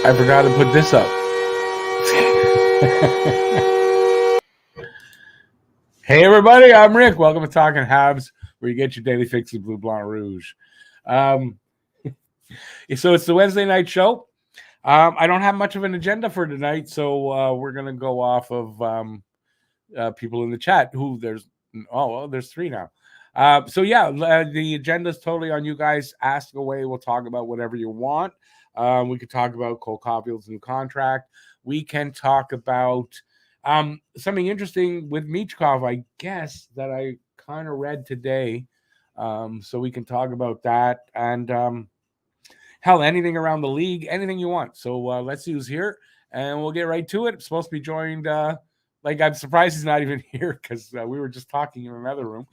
I forgot to put this up. Hey, everybody, I'm Rick. Welcome to Talking Habs, where you get your daily fix of Blue, Blanc, Rouge. So it's the Wednesday night show. I don't have much of an agenda for tonight, so we're going to go off of people in the chat. There's three now. The agenda is totally on you guys. Ask away. We'll talk about whatever you want. We could talk about Cole Caulfield's new contract. We can talk about something interesting with Michkov, I guess, that I kind of read today. So we can talk about that and hell, anything around the league, anything you want. So let's see who's here, and we'll get right to it. I'm supposed to be joined. I'm surprised he's not even here because we were just talking in another room.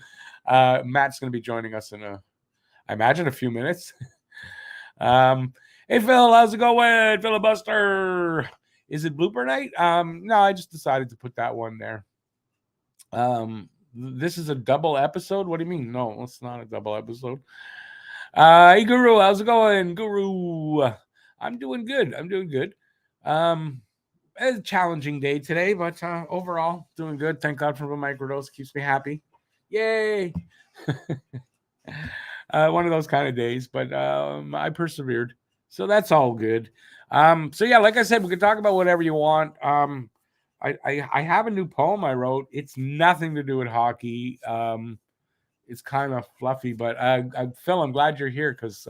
Matt's going to be joining us in I imagine, a few minutes. Hey, Phil, how's it going? Filibuster. Is it blooper night? No, I just decided to put that one there. This is a double episode. What do you mean? No, it's not a double episode. Hey, Guru, how's it going? Guru, I'm doing good. It's a challenging day today, but overall, doing good. Thank God for the microdose. Keeps me happy. Yay. One of those kind of days, but I persevered. So that's all good. Like I said, we can talk about whatever you want. I have a new poem I wrote. It's nothing to do with hockey. It's kind of fluffy, but Phil, I'm glad you're here because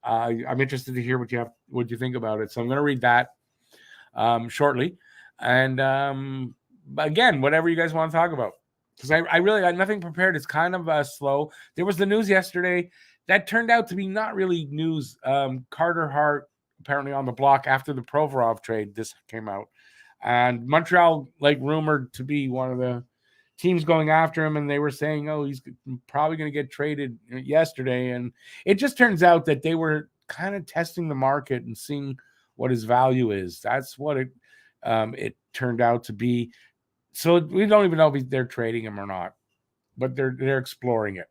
I'm interested to hear what you think about it. So I'm going to read that shortly, and again, whatever you guys want to talk about, because I really got nothing prepared. It's kind of slow. There was the news yesterday that turned out to be not really news. Carter Hart apparently on the block after the Provorov trade. This came out, and Montreal rumored to be one of the teams going after him, and they were saying, oh, he's probably going to get traded yesterday. And it just turns out that they were kind of testing the market and seeing what his value is. That's what it turned out to be. So we don't even know if they're trading him or not, but they're exploring it.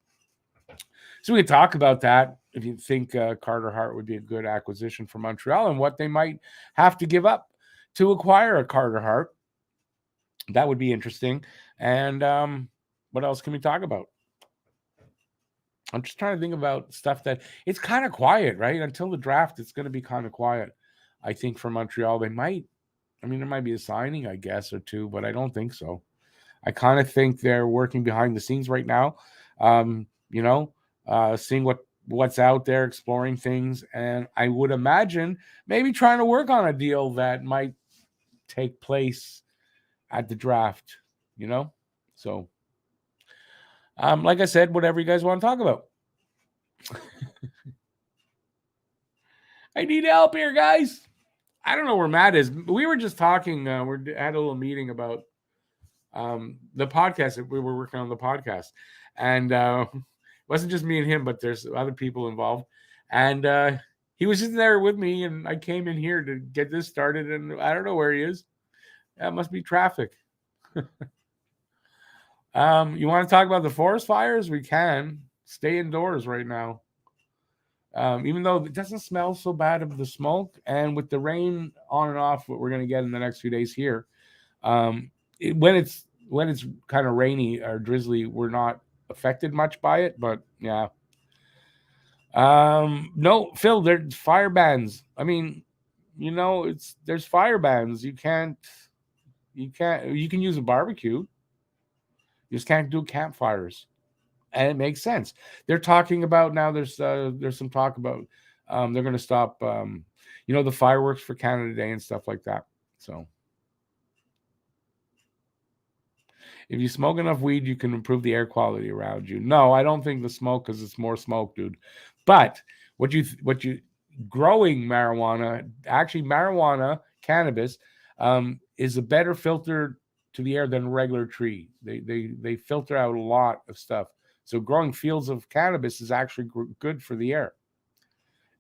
So we can talk about that if you think Carter Hart would be a good acquisition for Montreal and what they might have to give up to acquire a Carter Hart. That would be interesting. And what else can we talk about? I'm just trying to think about stuff that it's kind of quiet, right? Until the draft, it's going to be kind of quiet. I think for Montreal, there might be a signing, I guess, or two, but I don't think so. I kind of think they're working behind the scenes right now, seeing what's out there, exploring things. And I would imagine maybe trying to work on a deal that might take place at the draft, So, like I said, whatever you guys want to talk about. I need help here, guys. I don't know where Matt is. We were just talking. We had a little meeting about the podcast. We were working on the podcast, and it wasn't just me and him, but there's other people involved. And he was just there with me, and I came in here to get this started, and I don't know where he is. That must be traffic. You want to talk about the forest fires? We can. Stay indoors right now. Even though it doesn't smell so bad of the smoke, and with the rain on and off, what we're going to get in the next few days here, when it's kind of rainy or drizzly, we're not affected much by it. But yeah, no, Phil, there's fire bans. I mean, there's fire bans. You can use a barbecue. You just can't do campfires. And it makes sense. They're talking about now. There's some talk about they're going to stop, the fireworks for Canada Day and stuff like that. So, if you smoke enough weed, you can improve the air quality around you. No, I don't think the smoke, because it's more smoke, dude. But what you growing marijuana, actually marijuana, cannabis, is a better filter to the air than a regular tree. They filter out a lot of stuff. So growing fields of cannabis is actually good for the air.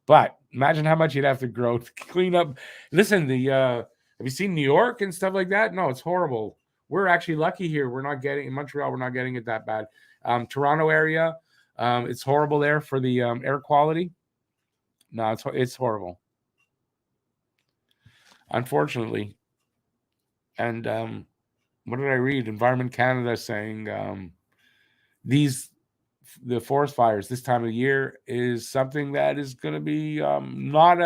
But imagine how much you'd have to grow to clean up. Listen, have you seen New York and stuff like that? No, it's horrible. We're actually lucky here. We're not getting in Montreal. We're not getting it that bad. Toronto area, it's horrible there for the air quality. No, it's horrible. unfortunately. And what did I read? Environment Canada saying these the forest fires this time of year is something that is going to be not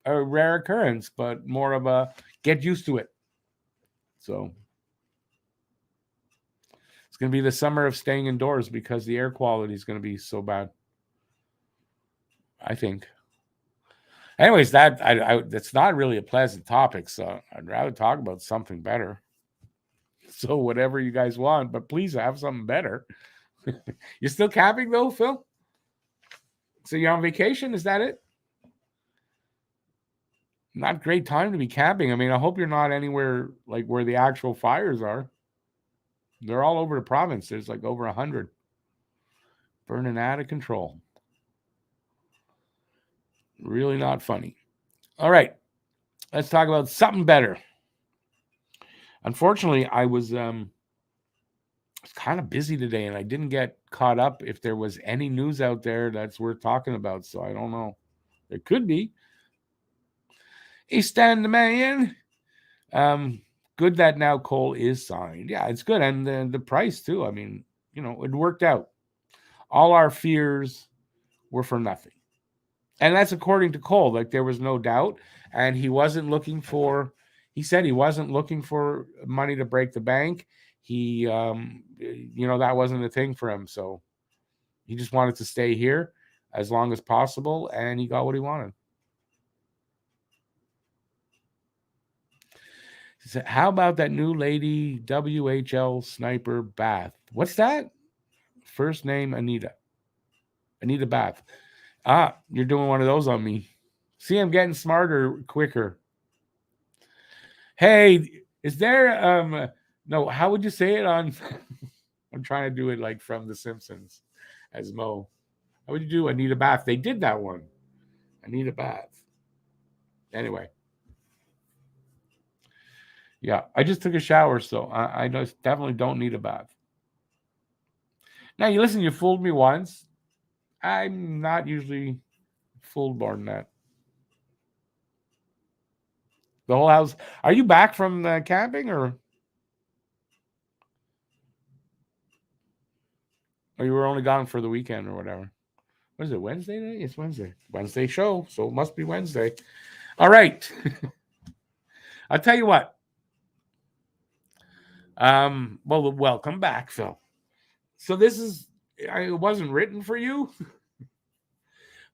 a rare occurrence, but more of a get used to it. So it's going to be the summer of staying indoors because the air quality is going to be so bad, I think. Anyways, that's not really a pleasant topic, so I'd rather talk about something better. So whatever you guys want, but please have something better. You're still camping though, Phil? So you're on vacation? Is that it? Not great time to be camping. I mean, I hope you're not anywhere like where the actual fires are. They're all over the province. There's like over 100 burning out of control. Really not funny. All right, let's talk about something better. Unfortunately, I was kind of busy today, and I didn't get caught up if there was any news out there that's worth talking about. So I don't know. There could be. Easton the man. Good that now coal is signed. Yeah, it's good, and the price too. I mean, it worked out. All our fears were for nothing, and that's according to Cole. Like there was no doubt, and he wasn't looking for. He said he wasn't looking for money to break the bank. He, that wasn't a thing for him. So he just wanted to stay here as long as possible, and he got what he wanted. He said, how about that new lady WHL sniper Bath? What's that? First name Anita. Anita Bath. Ah, you're doing one of those on me. See, I'm getting smarter quicker. Hey, is there no, how would you say it on I'm trying to do it like from The Simpsons as Mo. How would you do Anita Bath? They did that one. Anita Bath. Anyway. Yeah, I just took a shower, so I just definitely don't need a bath. Now, you listen, you fooled me once. I'm not usually fooled more than that. The whole house. Are you back from camping or you were only gone for the weekend or whatever? What is it, Wednesday day? It's Wednesday. Wednesday show, so it must be Wednesday. All right. I'll tell you what. Well, welcome back, Phil. So it wasn't written for you,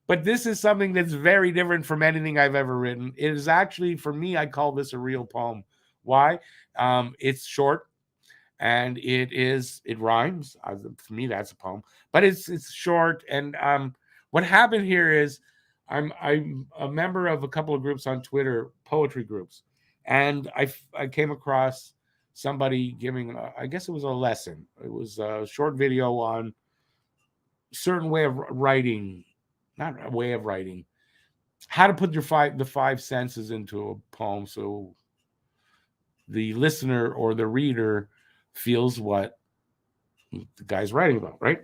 but this is something that's very different from anything I've ever written. It is actually, for me, I call this a real poem. Why? It's short and it rhymes. For me, that's a poem, but it's short. And what happened here is I'm a member of a couple of groups on Twitter, poetry groups, and I came across somebody giving, I guess it was a lesson. It was a short video on certain way of writing, not a way of writing, how to put the five senses into a poem so the listener or the reader feels what the guy's writing about, right?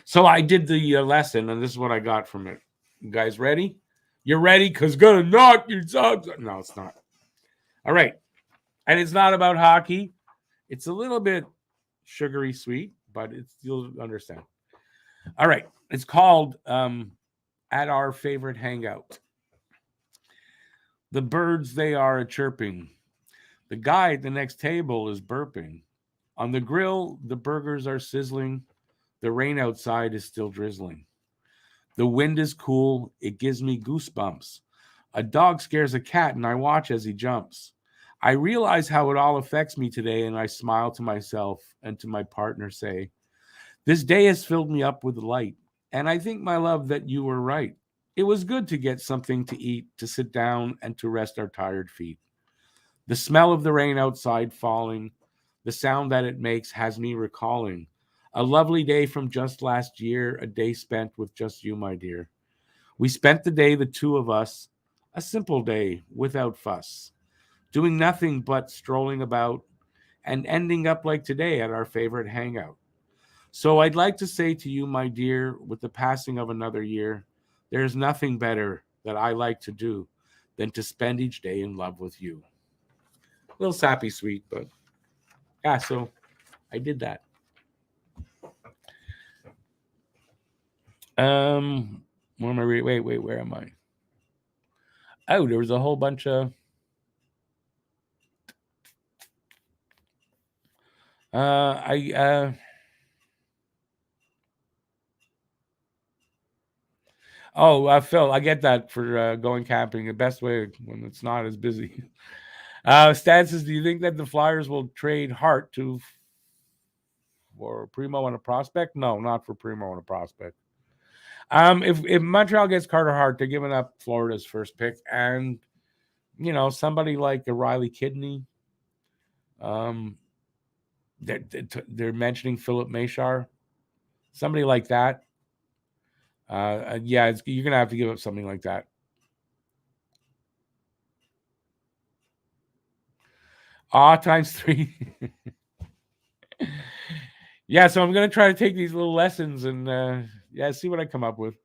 So I did the lesson, and this is what I got from it. You guys ready? You're ready? Because gonna knock your socks. No, it's not. All right. And it's not about hockey. It's a little bit sugary sweet, but you'll understand. All right. It's called At Our Favorite Hangout. The birds, they are a chirping. The guy at the next table is burping. On the grill, the burgers are sizzling. The rain outside is still drizzling. The wind is cool. It gives me goosebumps. A dog scares a cat, and I watch as he jumps. I realize how it all affects me today, and I smile to myself and to my partner, say, this day has filled me up with light, and I think, my love, that you were right. It was good to get something to eat, to sit down, and to rest our tired feet. The smell of the rain outside falling, the sound that it makes has me recalling a lovely day from just last year, a day spent with just you, my dear. We spent the day, the two of us, a simple day without fuss, doing nothing but strolling about and ending up like today at our favorite hangout. So I'd like to say to you, my dear, with the passing of another year, there's nothing better that I like to do than to spend each day in love with you. A little sappy sweet, but yeah, so I did that. Where am I wait, where am I? Oh, there was a whole bunch of I Phil, I get that for going camping. The best way when it's not as busy. Stan says, do you think that the Flyers will trade Hart for Primo and a prospect? No, not for Primo and a prospect. If Montreal gets Carter Hart, they're giving up Florida's first pick, and somebody like a Riley Kidney. They're mentioning Philip Machar, somebody like that. Yeah, you're gonna have to give up something like that. Times 3. Yeah, so I'm gonna try to take these little lessons and see what I come up with.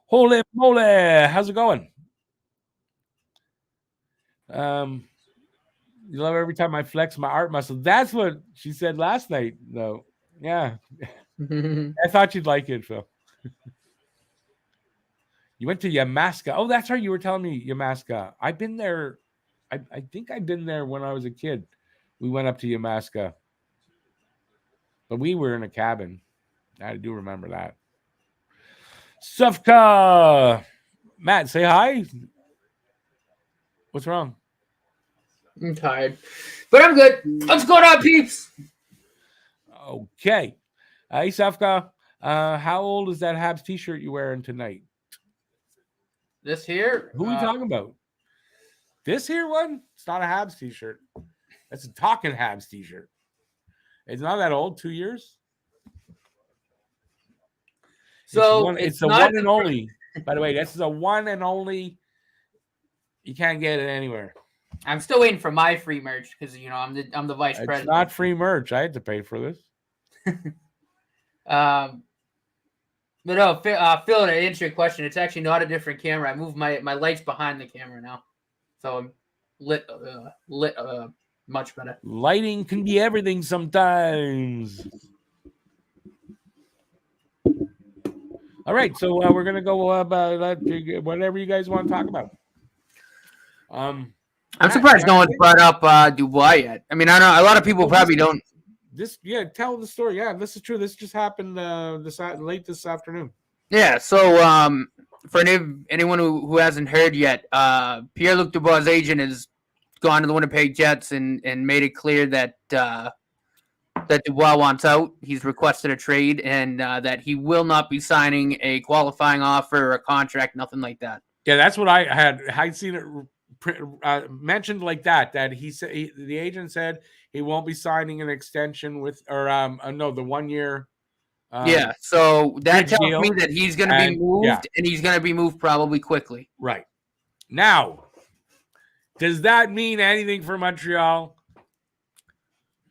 Holy moly, how's it going? You love every time I flex my art muscle. That's what she said last night, though. Yeah. I thought you'd like it, Phil. You went to Yamaska. Oh, that's right. You were telling me Yamaska. I've been there. I think I've been there when I was a kid. We went up to Yamaska. But we were in a cabin. I do remember that. Sufka. Matt, say hi. What's wrong? I'm tired. But I'm good. What's going on, peeps? Okay. Hey, Sufka. How old is that Habs t-shirt you're wearing tonight? This here? Who are we talking about? This here one? It's not a Habs t-shirt. That's a Talking Habs t-shirt. It's not that old, 2 years. So it's a one and only. By the way, this is a one and only. You can't get it anywhere. I'm still waiting for my free merch because I'm the vice president. It's not free merch. I had to pay for this. But no, Phil, to answer your question, it's actually not a different camera. I moved my lights behind the camera now, so I'm lit much better. Lighting can be everything sometimes. All right, so we're gonna go about whatever you guys want to talk about. I'm surprised no one's brought up Dubois yet. I mean, I know a lot of people probably don't. Tell the story. Yeah, this is true. This just happened late this afternoon. Yeah, so for anyone who hasn't heard yet, Pierre-Luc Dubois' agent has gone to the Winnipeg Jets and made it clear that Dubois wants out. He's requested a trade and that he will not be signing a qualifying offer or a contract, nothing like that. Yeah, that's what I had. I'd seen it mentioned like that. That he said the agent said he won't be signing an extension with the 1 year. Yeah, so that tells me that he's going to be moved, and he's going to be moved probably quickly. Right. Now, does that mean anything for Montreal?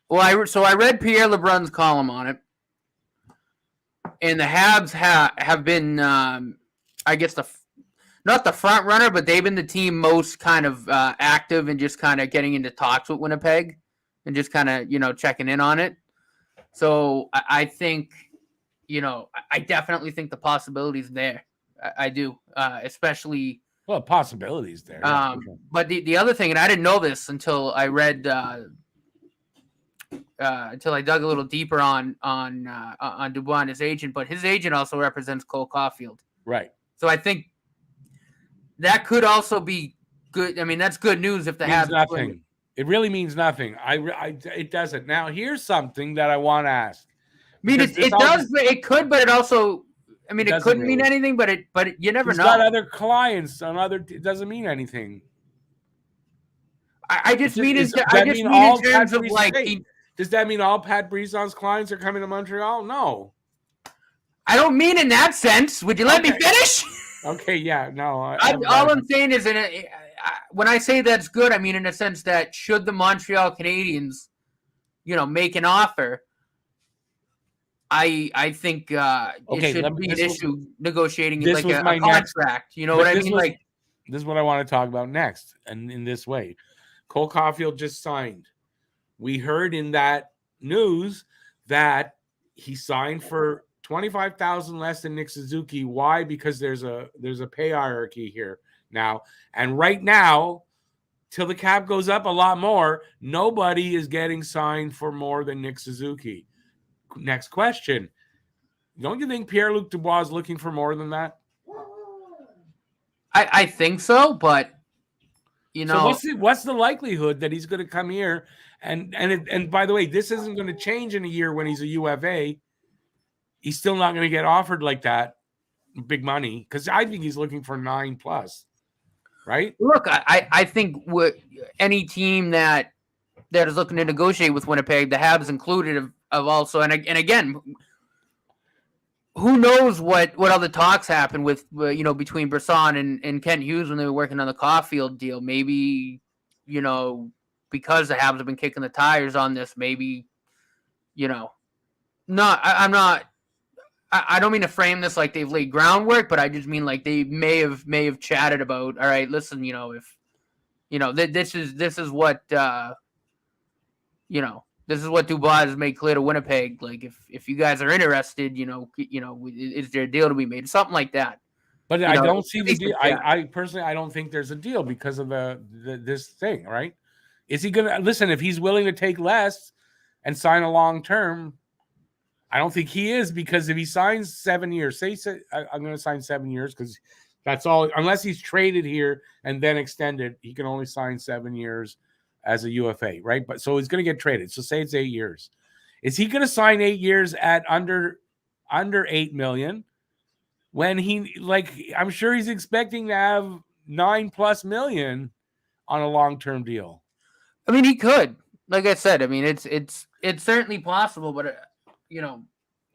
Well, I read Pierre LeBrun's column on it, and the Habs have been, I guess, not the front runner, but they've been the team most kind of active and just kind of getting into talks with Winnipeg and just kind of, checking in on it. So I think, I definitely think the possibility's there. I do, especially. Well, possibilities there. But the other thing, and I didn't know this until I read, until I dug a little deeper on Dubois and his agent, but his agent also represents Cole Caulfield. Right. So I think that could also be good. I mean, that's good news if the Habs nothing. It really means nothing. It doesn't. Now, here's something that I want to ask. I mean, it does. It could, but it also. I mean, it couldn't mean anything, but you never know. He's got other clients on other. It doesn't mean anything. I just mean in terms of like. Does that mean all Pat Brison's clients are coming to Montreal? No. I don't mean in that sense. Would you let me finish? Okay, yeah, no. All I'm saying is, when I say that's good, I mean in a sense that should the Montreal Canadiens, make an offer, I think it should be an issue negotiating this like was a my next. contract. You know But what I mean? Like, this is what I want to talk about next, and in this way, Cole Caulfield just signed. We heard in that news that he signed for 25,000 less than Nick Suzuki. Why? Because there's a pay hierarchy here now, and right now, till the cap goes up a lot more, nobody is getting signed for more than Nick Suzuki. Next question: don't you think Pierre-Luc Dubois is looking for more than that? I think so, but you know, So what's the likelihood that he's going to come here and by the way, this isn't going to change in a year when he's a UFA. He's still not going to get offered like that big money because I think he's looking for 9+, right? look, I think any team that is looking to negotiate with Winnipeg, the Habs included, of also, and again, who knows what other talks happened with between Brisson and Kent Hughes when they were working on the Caulfield deal. Maybe because the Habs have been kicking the tires on this, maybe I'm not. I don't mean to frame this like they've laid groundwork, but I just mean like they may have chatted about. All right, listen, if this is what this is what Dubois has made clear to Winnipeg. Like, if you guys are interested, is there a deal to be made? Something like that. But I don't see the deal. I personally, I don't think there's a deal because of this thing, right? Is he going to listen? If he's willing to take less and sign a long term, I don't think he is, because if he signs 7 years, say I'm going to sign 7 years because that's all. Unless he's traded here and then extended, he can only sign 7 years as a UFA, right? But so he's going to get traded. So say it's 8 years. Is he going to sign 8 years at under $8 million when I'm sure he's expecting to have $9+ million on a long-term deal? I mean, he could. Like I said, I mean, it's certainly possible, but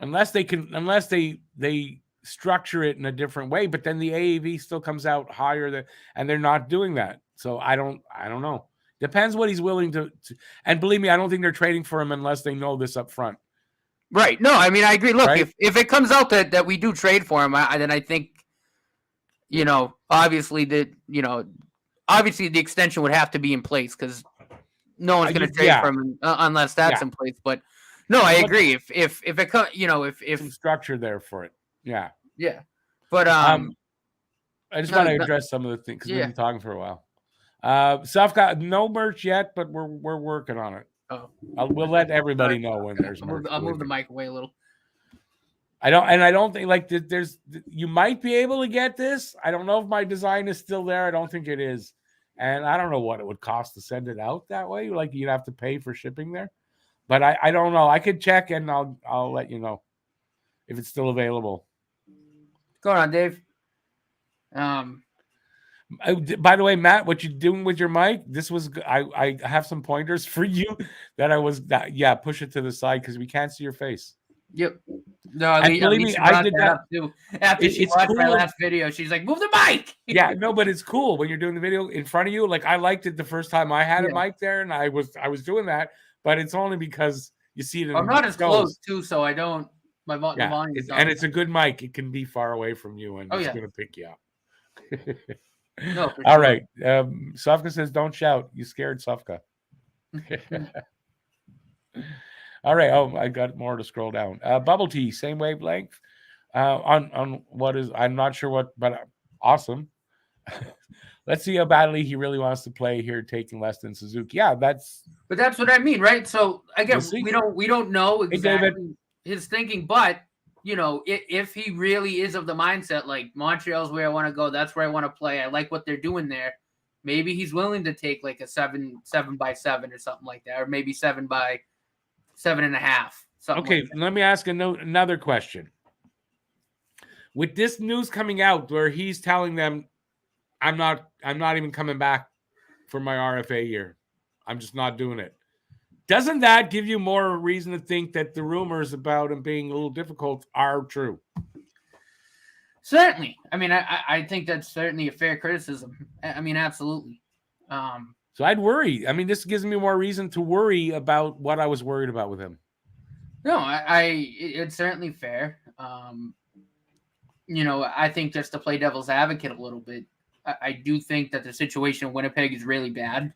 unless they structure it in a different way, but then the AAV still comes out higher and they're not doing that. So I don't know. Depends what he's willing to, and believe me, I don't think they're trading for him unless they know this up front. Right. No, I mean, I agree. Look, right? if it comes out that we do trade for him, then I think, obviously the extension would have to be in place because no one's going to trade for him unless that's in place. But no, I agree. If it comes, if some structure there for it. Yeah. Yeah. But I just want to address some of the things because we've been talking for a while. Self got no merch yet, but we're working on it. Oh, we'll let everybody know when there's merch. I'll move the mic away a little. I don't think you might be able to get this. I don't know if my design is still there. I don't think it is, and I don't know what it would cost to send it out that way. Like you'd have to pay for shipping there, but I don't know. I could check and I'll let you know if it's still available. Go on, Dave. By the way, Matt, what you doing with your mic? This was I have some pointers for you that push it to the side because we can't see your face. Yep. No, believe me, I did that too. After she watched my last video, she's like, "Move the mic." Yeah, no, but it's cool when you're doing the video in front of you. Like I liked it the first time I had a mic there, and I was doing that, but it's only because you see it. I'm not as close too, so I don't. The volume is and it's a good mic. It can be far away from you, and it's going to pick you up. No, for all right. Sofka says, "Don't shout. You scared Sofka." All right. Oh, I got more to scroll down. Bubble tea, same wavelength. On what is? I'm not sure what, but awesome. Let's see how badly he really wants to play here, taking less than Suzuki. Yeah, that's what I mean, right? So again, we don't know exactly his thinking, but if he really is of the mindset like Montreal's where I want to go, that's where I want to play. I like what they're doing there. Maybe he's willing to take like a 7x7 or something like that, or maybe 7x7.5. Okay, like let me ask another question. With this news coming out where he's telling them, I'm not even coming back for my RFA year. I'm just not doing it. Doesn't that give you more reason to think that the rumors about him being a little difficult are true? Certainly. I mean, I think that's certainly a fair criticism. I mean, absolutely. So I'd worry. I mean, this gives me more reason to worry about what I was worried about with him. No, it's certainly fair. I think just to play devil's advocate a little bit, I do think that the situation in Winnipeg is really bad.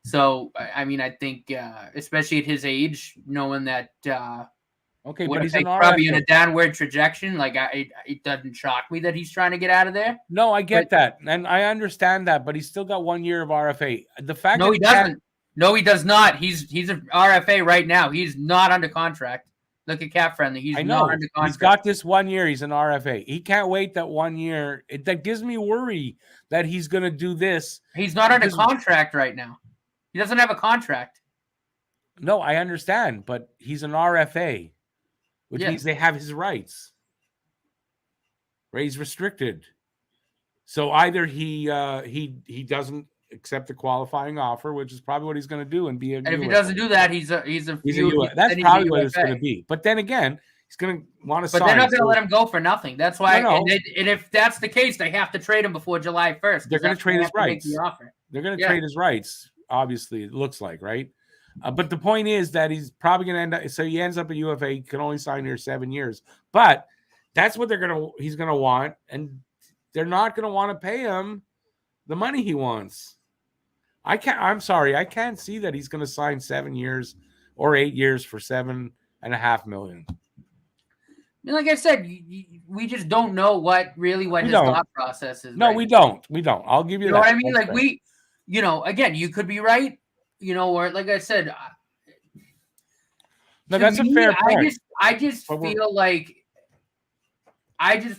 So, I mean, I think, especially at his age, knowing that Okay, but he's an Winnipeg's probably in RFA. a downward trajectory, like it doesn't shock me that he's trying to get out of there. No, I But get that, and I understand that, but he's still got 1 year of RFA. The fact no, that he he can't, doesn't. No, he does not. He's an RFA right now. He's not under contract. Look at Cap Friendly. He's I not know under he's contract. got this 1 year. He's an RFA. He can't wait that 1 year. That gives me worry that he's going to do this. He's not under Because contract right now. He doesn't have a contract. no, I understand, but he's an RFA, which Yeah. means they have his rights. Right? He's restricted. So either he doesn't accept the qualifying offer, which is probably what he's going to do, and be a And if he UFA. doesn't do that, he's a That's probably what it's going to be. But then again, he's going to want to sign. But they're not going to let him go for nothing. That's why. No. And if that's the case, they have to trade him before July 1st. They're going to trade his rights. The offer. They're going to trade his rights. Obviously, it looks like, right? But the point is that he's probably going to end up. So he ends up at UFA. He can only sign here 7 years. But that's what he's going to want, and they're not going to want to pay him the money he wants. I'm sorry. I can't see that he's going to sign 7 years or 8 years for $7.5 million. Like I said, we just don't know what his thought process is. No, we don't. I'll give you that. You know what I mean? Like again, you could be right. Or like I said, no, that's a fair point. I just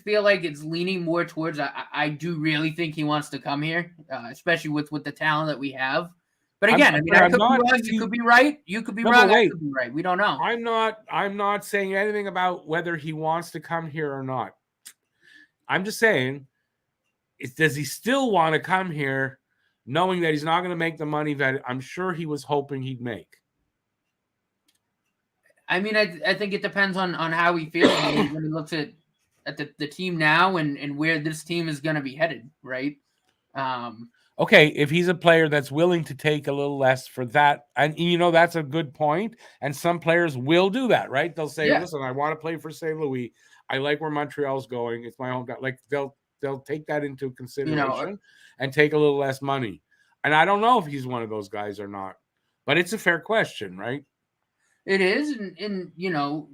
feel like it's leaning more towards. I do really think he wants to come here, especially with the talent that we have. But again, I could be wrong. You could be right. You could be wrong. I could be right. We don't know. I'm not saying anything about whether he wants to come here or not. I'm just saying, does he still want to come here, knowing that he's not going to make the money that I'm sure he was hoping he'd make? I mean, I think it depends on how he feels when he looks at the team now and where this team is going to be headed, right? Okay, if he's a player that's willing to take a little less for that, and that's a good point. And some players will do that, right? They'll say, "Listen, I want to play for St. Louis. I like where Montreal's going. It's my home." Like they'll take that into consideration and take a little less money. And I don't know if he's one of those guys or not, but it's a fair question, right? It is, and the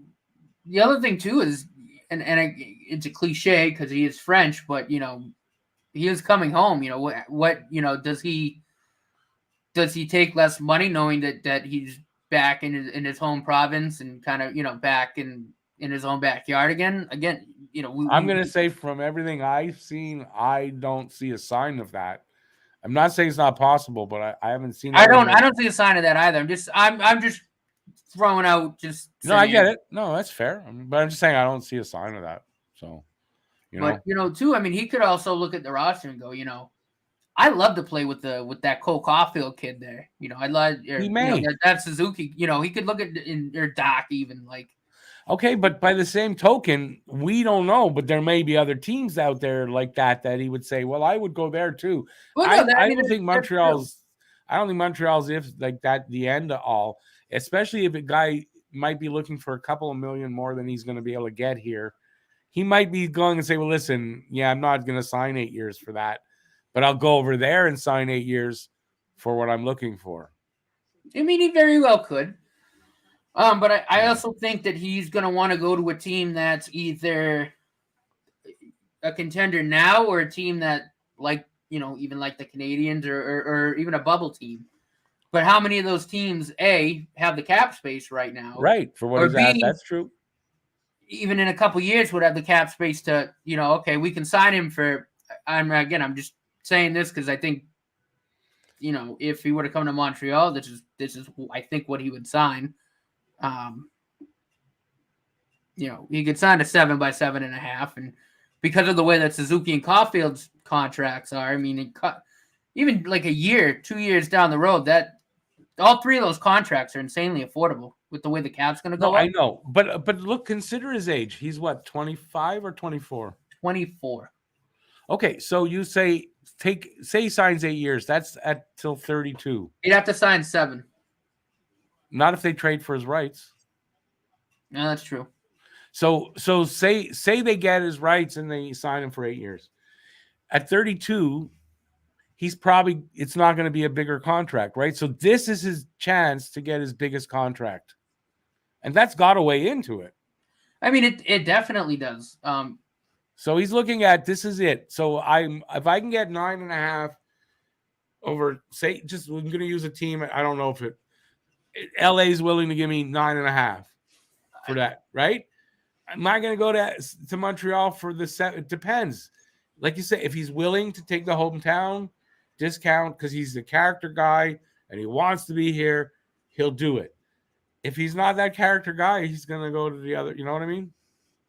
other thing too is, and it's a cliche because he is French, but he is coming home. What does he take less money knowing that he's back in his home province and kind of back in his own backyard again? I'm going to say from everything I've seen, I don't see a sign of that. I'm not saying it's not possible, but I haven't seen. I don't see a sign of that either. I'm just throwing out just. No, I get it. No, that's fair. But I'm just saying I don't see a sign of that. So. But too, I mean, he could also look at the roster and go, I love to play with that Cole Caulfield kid there. I love that Suzuki. He could look at or Doc even like. Okay, but by the same token, we don't know, but there may be other teams out there like that he would say, well, I would go there too. Well, no, I don't think Montreal's if like that the end of all, especially if a guy might be looking for a couple of million more than he's going to be able to get here. He might be going and say, well, listen, I'm not going to sign 8 years for that, but I'll go over there and sign 8 years for what I'm looking for. I mean, he very well could. But I also think that he's going to want to go to a team that's either a contender now or a team that even like the Canadians or even a bubble team. But how many of those teams, A, have the cap space right now? Right. For what he's at, that's true. Even in a couple years would have the cap space to, okay, we can sign him for, I'm just saying this because I think, if he were to come to Montreal, this is I think what he would sign. He could sign a 7 by 7.5, and because of the way that Suzuki and Caulfield's contracts are, I mean, even like a year, 2 years down the road, that all three of those contracts are insanely affordable with the way the cap's going to go. I know, but look, consider his age. He's what, 25 or 24? 24. Okay, so you say he signs 8 years. That's till 32. He'd have to sign 7. Not if they trade for his rights. No, that's true. So say they get his rights and they sign him for 8 years. At 32, it's not going to be a bigger contract, right? So this is his chance to get his biggest contract. And that's got to weigh into it. I mean, it definitely does. So he's looking at, this is it. So if I can get 9.5 over, say, just we're going to use a team. I don't know if LA is willing to give me 9.5 for that, right? Am I going to go to Montreal for the 7? It depends. Like you say, if he's willing to take the hometown discount because he's the character guy and he wants to be here, he'll do it. If he's not that character guy, he's going to go to the other. You know what I mean?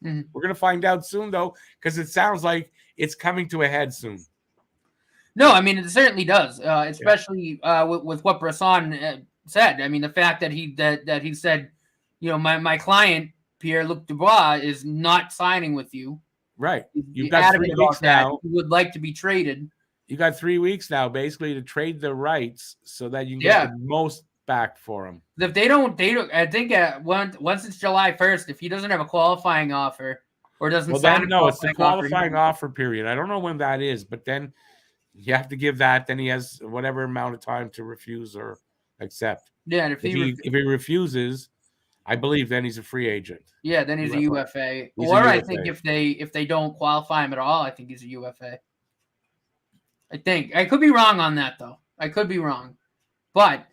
Mm-hmm. We're going to find out soon, though, because it sounds like it's coming to a head soon. No, I mean, it certainly does, especially with what Brisson said. I mean, the fact that he said, my client, Pierre-Luc Dubois, is not signing with you. Right. You've got 3 weeks now. He would like to be traded. You got 3 weeks now, basically, to trade the rights so that you can get the most back for him. If they don't. I think once it's July 1st, if he doesn't have a qualifying offer or doesn't sign it's the qualifying offer period. I don't know when that is, but then you have to give that. Then he has whatever amount of time to refuse or accept. Yeah, and if he refuses, I believe then he's a free agent. Yeah, then he's a UFA. I think if they don't qualify him at all, I think he's a UFA. I think I could be wrong on that though. I could be wrong, but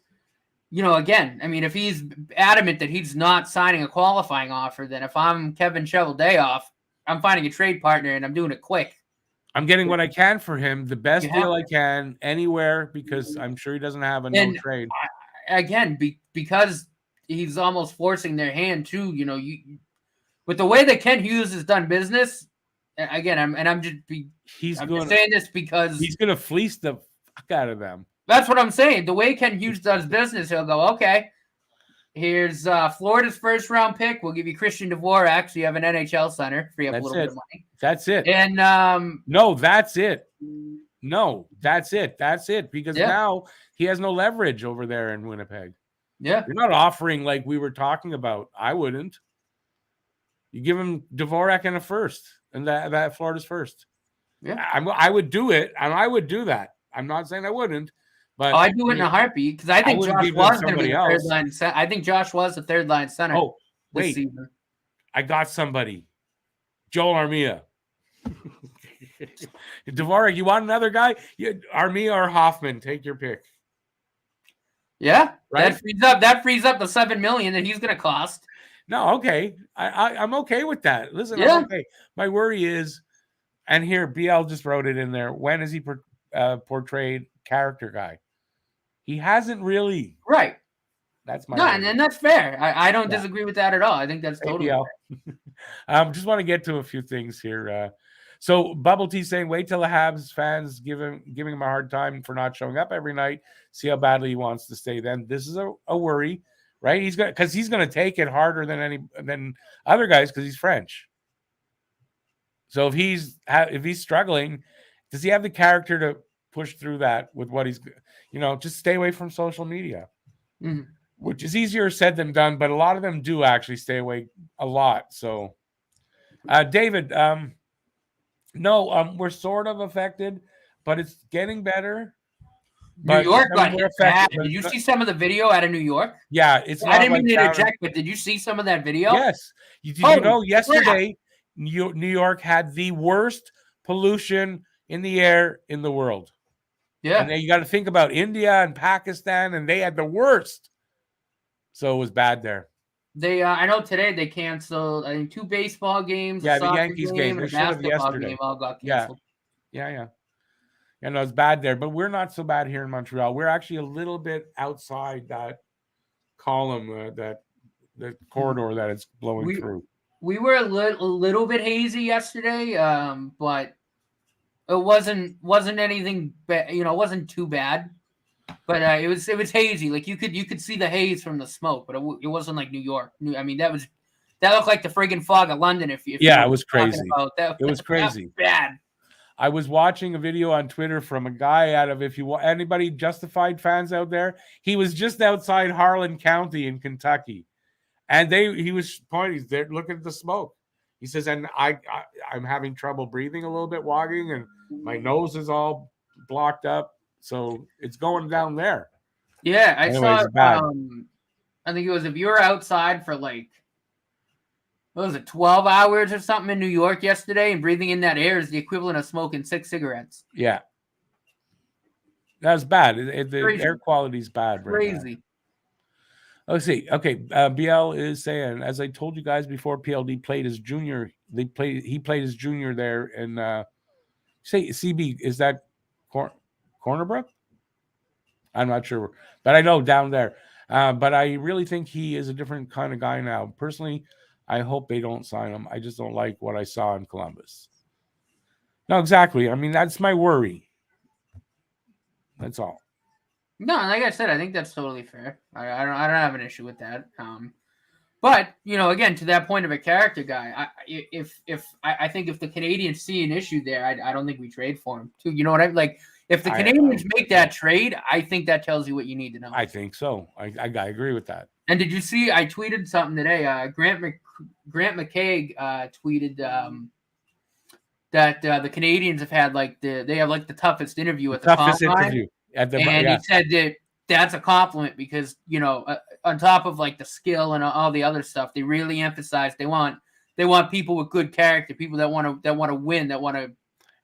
again, I mean, if he's adamant that he's not signing a qualifying offer, then if I'm Kevin Cheveldayoff, I'm finding a trade partner and I'm doing it quick. I'm getting what I can for him, the best deal I can anywhere, because I'm sure he doesn't have a no trade. Because he's almost forcing their hand too. With the way that Ken Hughes has done business, again, I'm just saying this because he's going to fleece the fuck out of them. That's what I'm saying. The way Ken Hughes does business, he'll go, okay, here's Florida's first round pick. We'll give you Christian Dvorak, so you have an NHL center, free up a little bit of money. That's it. And no, that's it. No, that's it. That's it. Because now he has no leverage over there in Winnipeg. Yeah. You're not offering like we were talking about. I wouldn't. You give him Dvorak and a first, and that Florida's first. Yeah. I would do it, and I would do that. I'm not saying I wouldn't. But I'd do it in a heartbeat because I think Josh was going to be the third line center. I think Josh was the third line center. Oh, wait. Season. I got somebody. Joel Armia. Dvorak, you want another guy? Armia or Hoffman? Take your pick. Yeah. Right? That frees up the $7 million that he's going to cost. No, okay. I'm okay with that. Listen, I'm okay. My worry is, and here, BL just wrote it in there. When is he portrayed character guy? He hasn't really. Right. That's my and that's fair. I don't disagree with that at all. I think that's totally fair. Just want to get to a few things here. So Bubble Tea saying, wait till the Habs fans giving him a hard time for not showing up every night. See how badly he wants to stay. Then this is a worry, right? He's going to take it harder than other guys because he's French. So if he's struggling, does he have the character to push through that with what he's, just stay away from social media, which is easier said than done, but a lot of them do actually stay away a lot. So, David, we're sort of affected, but it's getting better. New York got hit bad. Did you see some of the video out of New York? Yeah, it's. I didn't mean to interject, but did you see some of that video? Yes. Yesterday, New York had the worst pollution in the air in the world. Yeah. And then you got to think about India and Pakistan, and they had the worst. So it was bad there. They, I know today they canceled, I think, 2 baseball games. Yeah, the Yankees game. They should have yesterday. Game all got canceled. Yeah. Yeah, no, it's bad there, but we're not so bad here in Montreal. We're actually a little bit outside that column, the corridor that it's blowing through. We were a little bit hazy yesterday, but it wasn't anything. It wasn't too bad, but it was hazy. Like you could see the haze from the smoke, but it wasn't like New York. I mean, that looked like the friggin' fog of London. If it was crazy. It was crazy. Bad. I was watching a video on Twitter from a guy out of, if you want anybody Justified fans out there, he was just outside Harlan County in Kentucky. And he was pointing there, looking at the smoke. He says, and I'm having trouble breathing a little bit, walking, and my nose is all blocked up. So it's going down there. Yeah, I Anyways, saw. it's bad. I think it was if you were outside for like, what was it, 12 hours or something in New York yesterday, and breathing in that air is the equivalent of smoking 6 cigarettes. Yeah. That's bad. The air Crazy. quality is bad right now. Crazy. Let's see. Okay, BL is saying, as I told you guys before, PLD played his junior. He played his junior there in say CB. Is that Cornerbrook? I'm not sure, but I know down there. But I really think he is a different kind of guy now. Personally, I hope they don't sign him. I just don't like what I saw in Columbus. No, exactly. I mean, that's my worry. That's all. No, like I said, I think that's totally fair. I don't have an issue with that. But again, to that point of a character guy, I think if the Canadians see an issue there, I don't think we trade for him too. You know what I mean? Like if the Canadians make that trade, I think that tells you what you need to know. I think so. I agree with that. And did you see? I tweeted something today. Grant McKay tweeted that the Canadians have had the toughest interview at the combine. And he said that that's a compliment because on top of like the skill and all the other stuff, they really emphasize they want people with good character, people that want to win, that want to.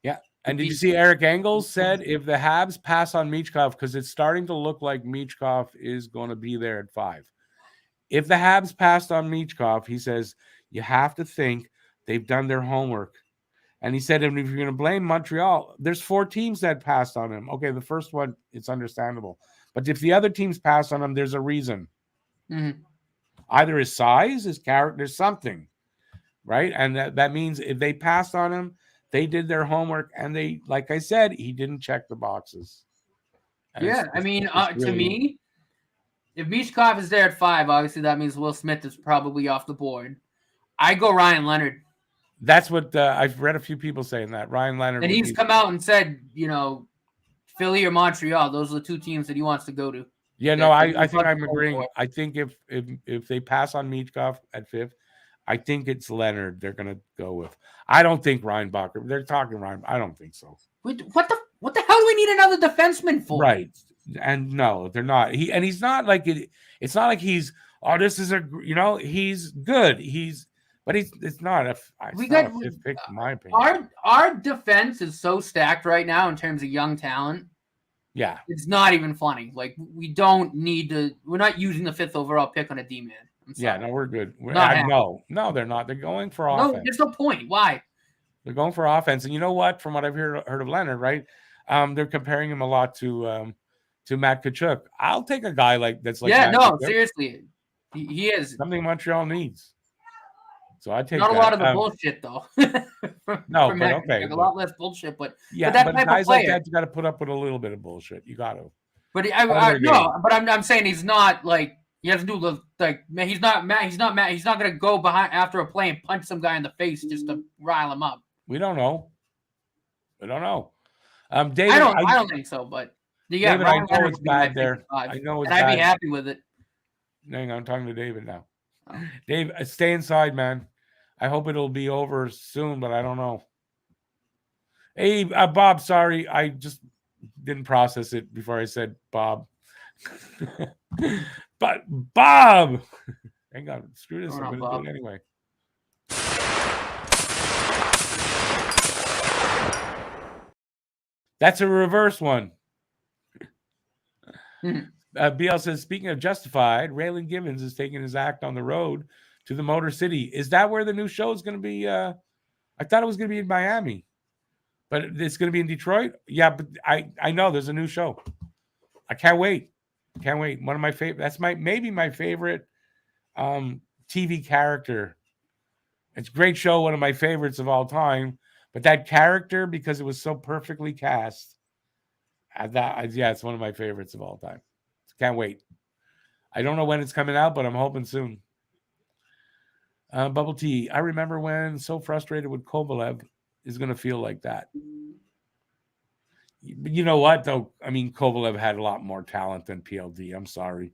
Yeah. And did you see Eric Engels said if the Habs pass on Michkov, because it's starting to look like Michkov is going to be there at 5. If the Habs passed on Michkov, he says you have to think they've done their homework. And he said, if you're going to blame Montreal, there's 4 teams that passed on him. Okay, the first one, it's understandable. But if the other teams pass on him, there's a reason. Mm-hmm. Either his size, his character, something, right? And that means if they passed on him, they did their homework. And they, like I said, he didn't check the boxes. And to me, if Michkov is there at 5, obviously that means Will Smith is probably off the board. I go Ryan Leonard. That's what I've read a few people saying that. Ryan Leonard. And he's come out and said, Philly or Montreal, those are the 2 teams that he wants to go to. Yeah, no, I think I'm agreeing. I think if they pass on Michkov at 5th, I think it's Leonard they're going to go with. I don't think Ryan Bacher. They're talking Ryan. I don't think so. What the hell do we need another defenseman for? Right. And no, they're not. He's not like it. It's not like he's, this is he's good. It's not a 5th pick in my opinion. Our defense is so stacked right now in terms of young talent. Yeah. It's not even funny. Like we're not using the 5th overall pick on a D-man. Yeah, no, we're good. No, they're not. They're going for offense. No, there's no point. Why? They're going for offense. And you know what? From what I've heard of Leonard, right? They're comparing him a lot to Matt Tkachuk. I'll take a guy that's like Matt Tkachuk. Seriously. He is something Montreal needs. So I take not a lot of the bullshit though. No, but okay. A lot less bullshit, but yeah, but guys like that, you got to put up with a little bit of bullshit. You got to. But I'm saying he's not like he has to do like he's not going to go behind after a play and punch some guy in the face just to rile him up. We don't know. David, I don't think so, but yeah, David, I know it's bad there. I know it's bad. I'd be happy with it. Hang on, I'm talking to David now. Oh. Dave, stay inside, man. I hope it'll be over soon, but I don't know. Hey, Bob, sorry. I just didn't process it before I said Bob. But Bob! Hang on. Screw this. I'm going to do it anyway. That's a reverse one. BL says, speaking of Justified, Raylan Givens is taking his act on the road to the Motor City. Is that where the new show is going to be? I thought it was going to be in Miami, but it's going to be in Detroit. Yeah, but I know there's a new show. I can't wait. One of my favorite. That's maybe my favorite TV character. It's a great show. One of my favorites of all time. But that character, because it was so perfectly cast, it's one of my favorites of all time. Can't wait. I don't know when it's coming out, but I'm hoping soon. Bubble Tea. I remember when so frustrated with Kovalev is going to feel like that. You know what, though? I mean, Kovalev had a lot more talent than PLD. I'm sorry.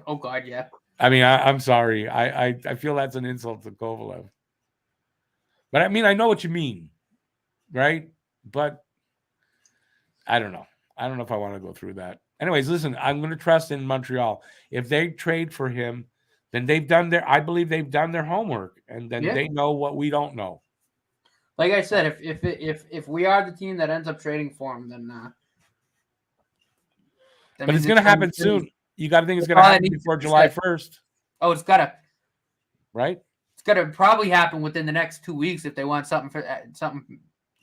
Oh, God, yeah. I mean, I'm sorry. I feel that's an insult to Kovalev. But I mean, I know what you mean, right? But I don't know. I don't know if I want to go through that. Anyways, listen, I'm going to trust in Montreal. If they trade for him, then I believe they've done their homework, and then Yeah. they know what we don't know. Like I said, if we are the team that ends up trading for him, then that But means it's going to happen soon. You got to think it's going to happen before July 1st, Oh, it's gotta right? it's gotta probably happen within the next 2 weeks if they want something for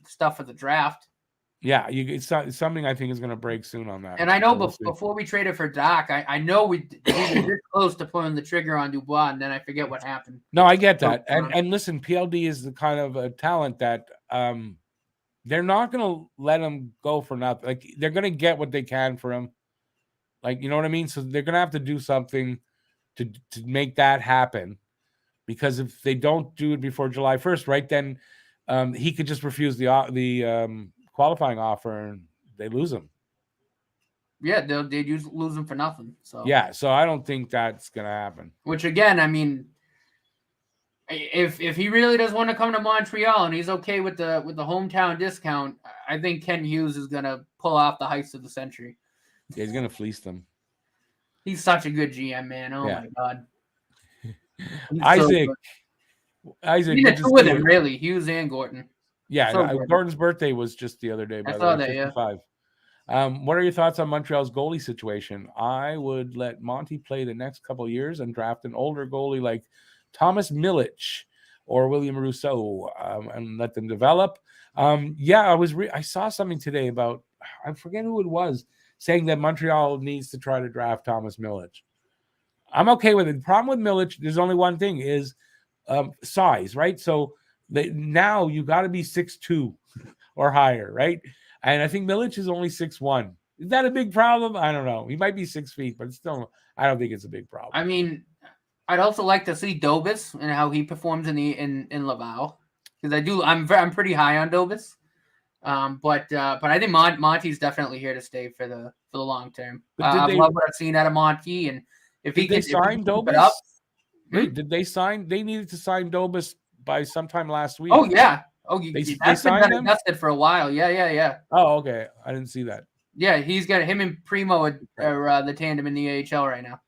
stuff for the draft. Yeah, it's something I think is going to break soon on that. And I know So we'll see. before we traded for Doc, I know we were this close to pulling the trigger on Dubois, and then I forget what happened. No, I get that. And listen, PLD is the kind of a talent that they're not going to let him go for nothing. Like, they're going to get what they can for him. Like, you know what I mean? So they're going to have to do something to make that happen, because if they don't do it before July 1st, right, then he could just refuse the qualifying offer and they lose him. Yeah, they'd lose him for nothing. So yeah, so I don't think that's going to happen. Which, again, I mean, if he really does want to come to Montreal and he's okay with the hometown discount, I think Ken Hughes is going to pull off the heist of the century. Yeah, he's going to fleece them. He's such a good GM, man. Oh, my God. Isaac. He's the two of them, really, Hughes and Gorton. Yeah, Gordon's birthday was just the other day. By I the saw way, that, 55. Yeah. What are your thoughts on Montreal's goalie situation? I would let Monty play the next couple of years and draft an older goalie like Thomas Milic or William Rousseau and let them develop. I saw something today about, I forget who it was, saying that Montreal needs to try to draft Thomas Milic. I'm okay with it. The problem with Milic, there's only one thing, is size, right? So now you got to be 6'2" or higher, right? And I think Milic is only 6'1". Is that a big problem? I don't know. He might be 6 feet, but still, I don't think it's a big problem. I mean, I'd also like to see Dobis and how he performs in Laval, because I'm pretty high on Dobis. But I think Monty's definitely here to stay for the long term. I love what I've seen out of Monty, and if he can sign Dobis, did they sign? They needed to sign Dobis by sometime last week. Oh yeah. Oh, that's been done and dusted for a while. Yeah. Oh, okay. I didn't see that. Yeah, he's got him and Primo are the tandem in the AHL right now.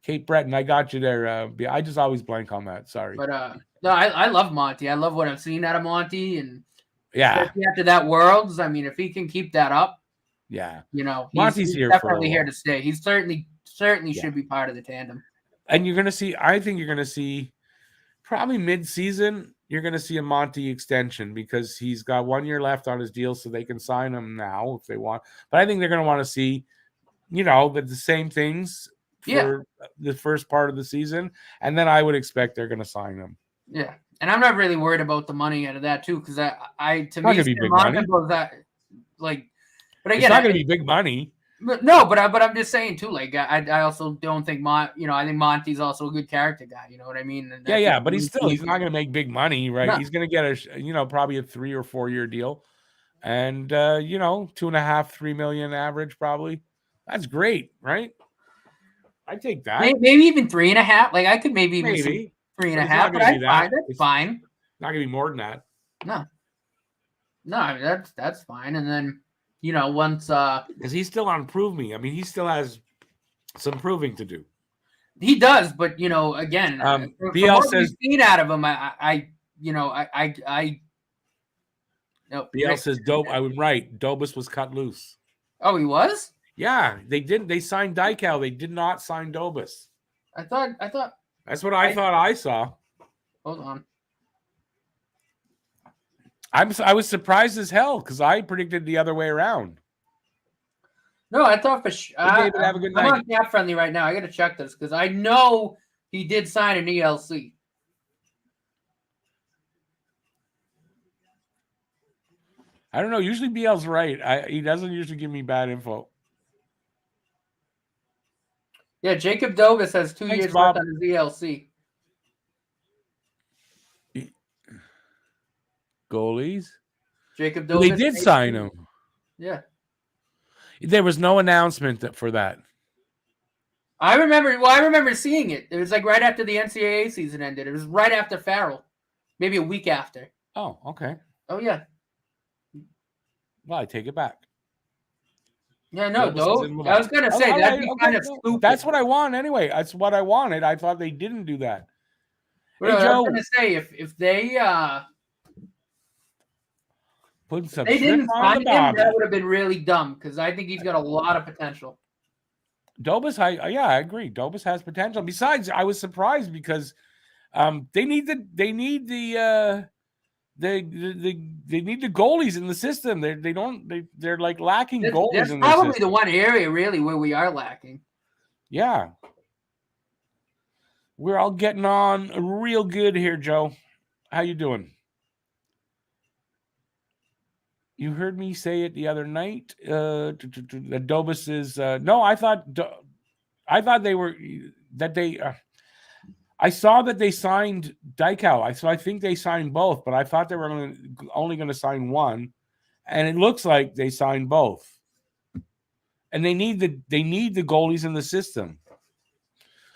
Kate Breton, I got you there. I just always blank on that. Sorry. But no, I love Monty. I love what I've seen out of Monty, and yeah, after that Worlds, I mean, if he can keep that up, yeah, Monty's here definitely here to stay. He certainly should be part of the tandem. And you're gonna see. I think you're gonna see probably mid-season. You're going to see a Monty extension because he's got 1 year left on his deal, so they can sign him now if they want. But I think they're going to want to see, the same things for the first part of the season, and then I would expect they're going to sign him. Yeah, and I'm not really worried about the money out of that too, because to it's me, not going to be big money. But again, it's not going to be big money. No, but I'm just saying too. Like I also don't think I think Monty's also a good character guy. You know what I mean? And yeah, but he's not going to make big money, right? No. He's going to get probably a 3 or 4 year deal, and 2.5-3 million average probably. That's great, right? I take that. Maybe even 3.5. Like I could maybe even see 3.5. But that's fine. Not going to be more than that. No, that's fine. And then. Once because he's still on Prove Me. I mean, he still has some proving to do. He does, but again, BL says seen out of him, BL says dope. I was right. Dobis was cut loose. Oh, he was? Yeah, they didn't. They signed Dykel. They did not sign Dobis. I thought. That's what I thought I saw. Hold on. I was surprised as hell because I predicted the other way around. No, I thought for sure. David, have a good night. I'm on Cap Friendly right now. I got to check this because I know he did sign an ELC. I don't know. Usually BL's right. He doesn't usually give me bad info. Yeah, Jacob Dobis has 2 years left on his ELC. Goalies? Jacob Dobis. They did sign him. Yeah. There was no announcement for that. I remember seeing it. It was like right after the NCAA season ended. It was right after Farrell, maybe a week after. Oh, okay. Oh yeah, Well, I take it back. yeah. No, Dobus is though. in I Laval. was gonna Oh, say all that'd right. be kind Okay. of No, stupid. that's what I want anyway. That's what I wanted. I thought they didn't do that. But Hey, I was Joe, gonna say if putting if some they shrimp didn't on sign the him, that barbie. would have been really dumb because I think he's got a lot of potential. Dobus, yeah, I agree. Dobus has potential. Besides, I was surprised because they need they need the goalies in the system. They're like lacking goalies That's in their probably the system. one area really where we are lacking. Yeah, we're all getting on real good here, Joe. How you doing? You heard me say it the other night. The Dobus is no. I thought they were that they. I saw that they signed Dykau. So I think they signed both, but I thought they were only going to sign one, and it looks like they signed both. And they need the goalies in the system.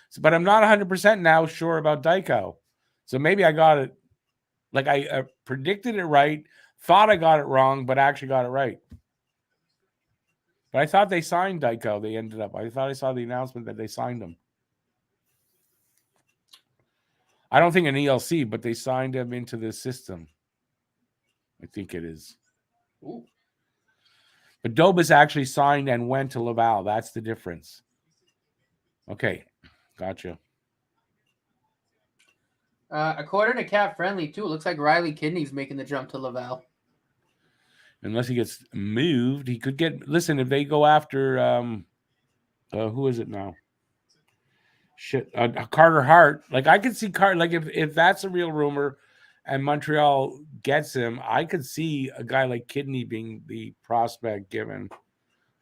So, but I'm not 100% now sure about Dykau. So maybe I got it. Like I predicted it right, thought I got it wrong, but actually got it right. But I thought they signed Dykau. They ended up. I thought I saw the announcement that they signed him. I don't think an ELC, but they signed him into the system. I think it is. Ooh. But Dobas actually signed and went to Laval. That's the difference. Okay, gotcha. According to Cap Friendly too, it looks like Riley Kidney's making the jump to Laval. Unless he gets moved, he could get. Listen, if they go after who is it now? Shit, Carter Hart. Like I could see Carter. Like if that's a real rumor, and Montreal gets him, I could see a guy like Kidney being the prospect given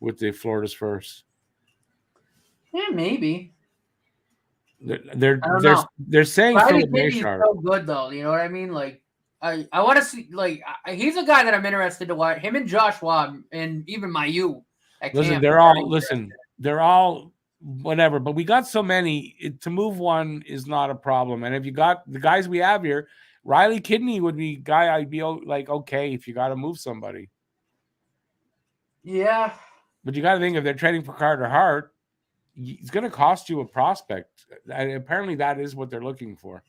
with the Florida's first. Yeah, maybe. They're I don't they're know. they're saying Riley Philip Kidney's Machar. so good though. You know what I mean? Like I want to see like he's a guy that I'm interested to watch. Him and Josh Wab and even Mayu at Listen, camp. they're all whatever, but we got so many to move one is not a problem. And if you got the guys we have here, Riley Kidney would be guy I'd be like okay if you got to move somebody. Yeah. But you got to think if they're trading for Carter Hart, it's going to cost you a prospect. And apparently that is what they're looking for.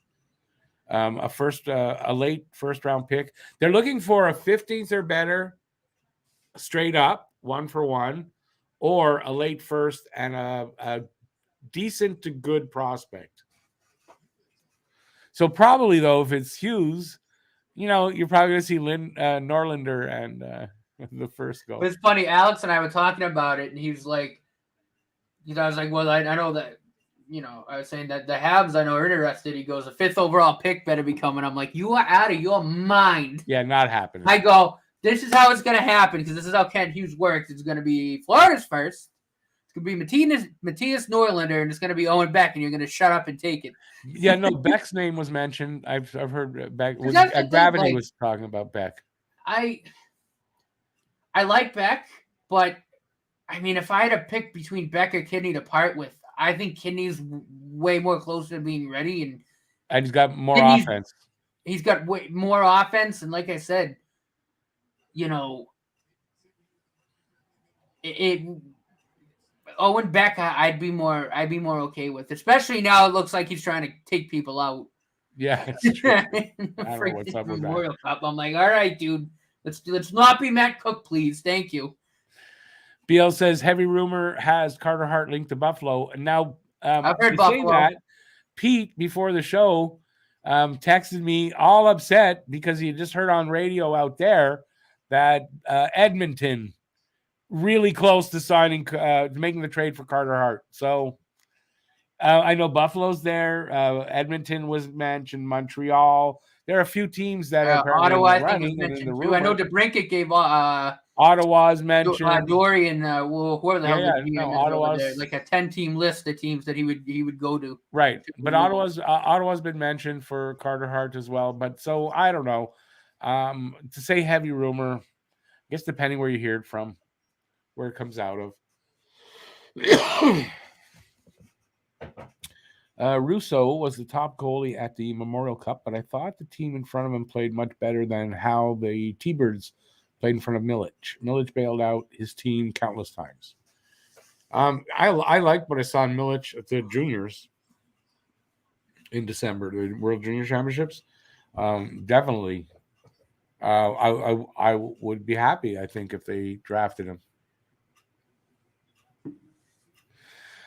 A late first round pick. They're looking for a 15th or better, straight up, 1-for-1, or a late first and a decent to good prospect. So probably though, if it's Hughes, you're probably going to see Norlander and the first But go. it's funny, Alex and I were talking about it, and he was like, I was like, well, I know that, I was saying that the Habs I know are interested. He goes, a 5th overall pick better be coming. I'm like, you are out of your mind. Yeah, not happening. I go, this is how it's going to happen because this is how Kent Hughes works. It's going to be Florida's first. It's going to be Matthias Norlander, and it's going to be Owen Beck, and you're going to shut up and take it. Yeah, no, Beck's name was mentioned. I've heard Beck. Gravity like, was talking about Beck. I like Beck, but I mean, if I had to pick between Beck or Kidney to part with, I think Kidney's way more close to being ready, and he's got more offense. He's got way more offense, and like I said, Owen Beck, I'd be more okay with, especially now. It looks like he's trying to take people out. Yeah, it's true. I don't know what's up with Memorial Cup. I'm like, all right, dude, let's not be Matt Cook, please. Thank you. BL says heavy rumor has Carter Hart linked to Buffalo, and now I've heard Buffalo. That, Pete before the show texted me all upset because he just heard on radio out there that Edmonton really close to signing, making the trade for Carter Hart. So I know Buffalo's there. Edmonton was mentioned. Montreal. There are a few teams that are Ottawa. I think was running and in mentioned the too. I know DeBrincat gave Ottawa's mentioned. Dorian, whoever the hell the GM is Ottawa's over there, like a 10-team list of teams that he would go to. Right, but Ottawa's been mentioned for Carter Hart as well. But so I don't know. To say heavy rumor, I guess depending where you hear it from, where it comes out of. Russo was the top goalie at the Memorial Cup, but I thought the team in front of him played much better than how the T-Birds played in front of Milic. Milic bailed out his team countless times. I liked what I saw in Milic at the juniors in December, the World Junior Championships. Definitely, I would be happy, I think, if they drafted him.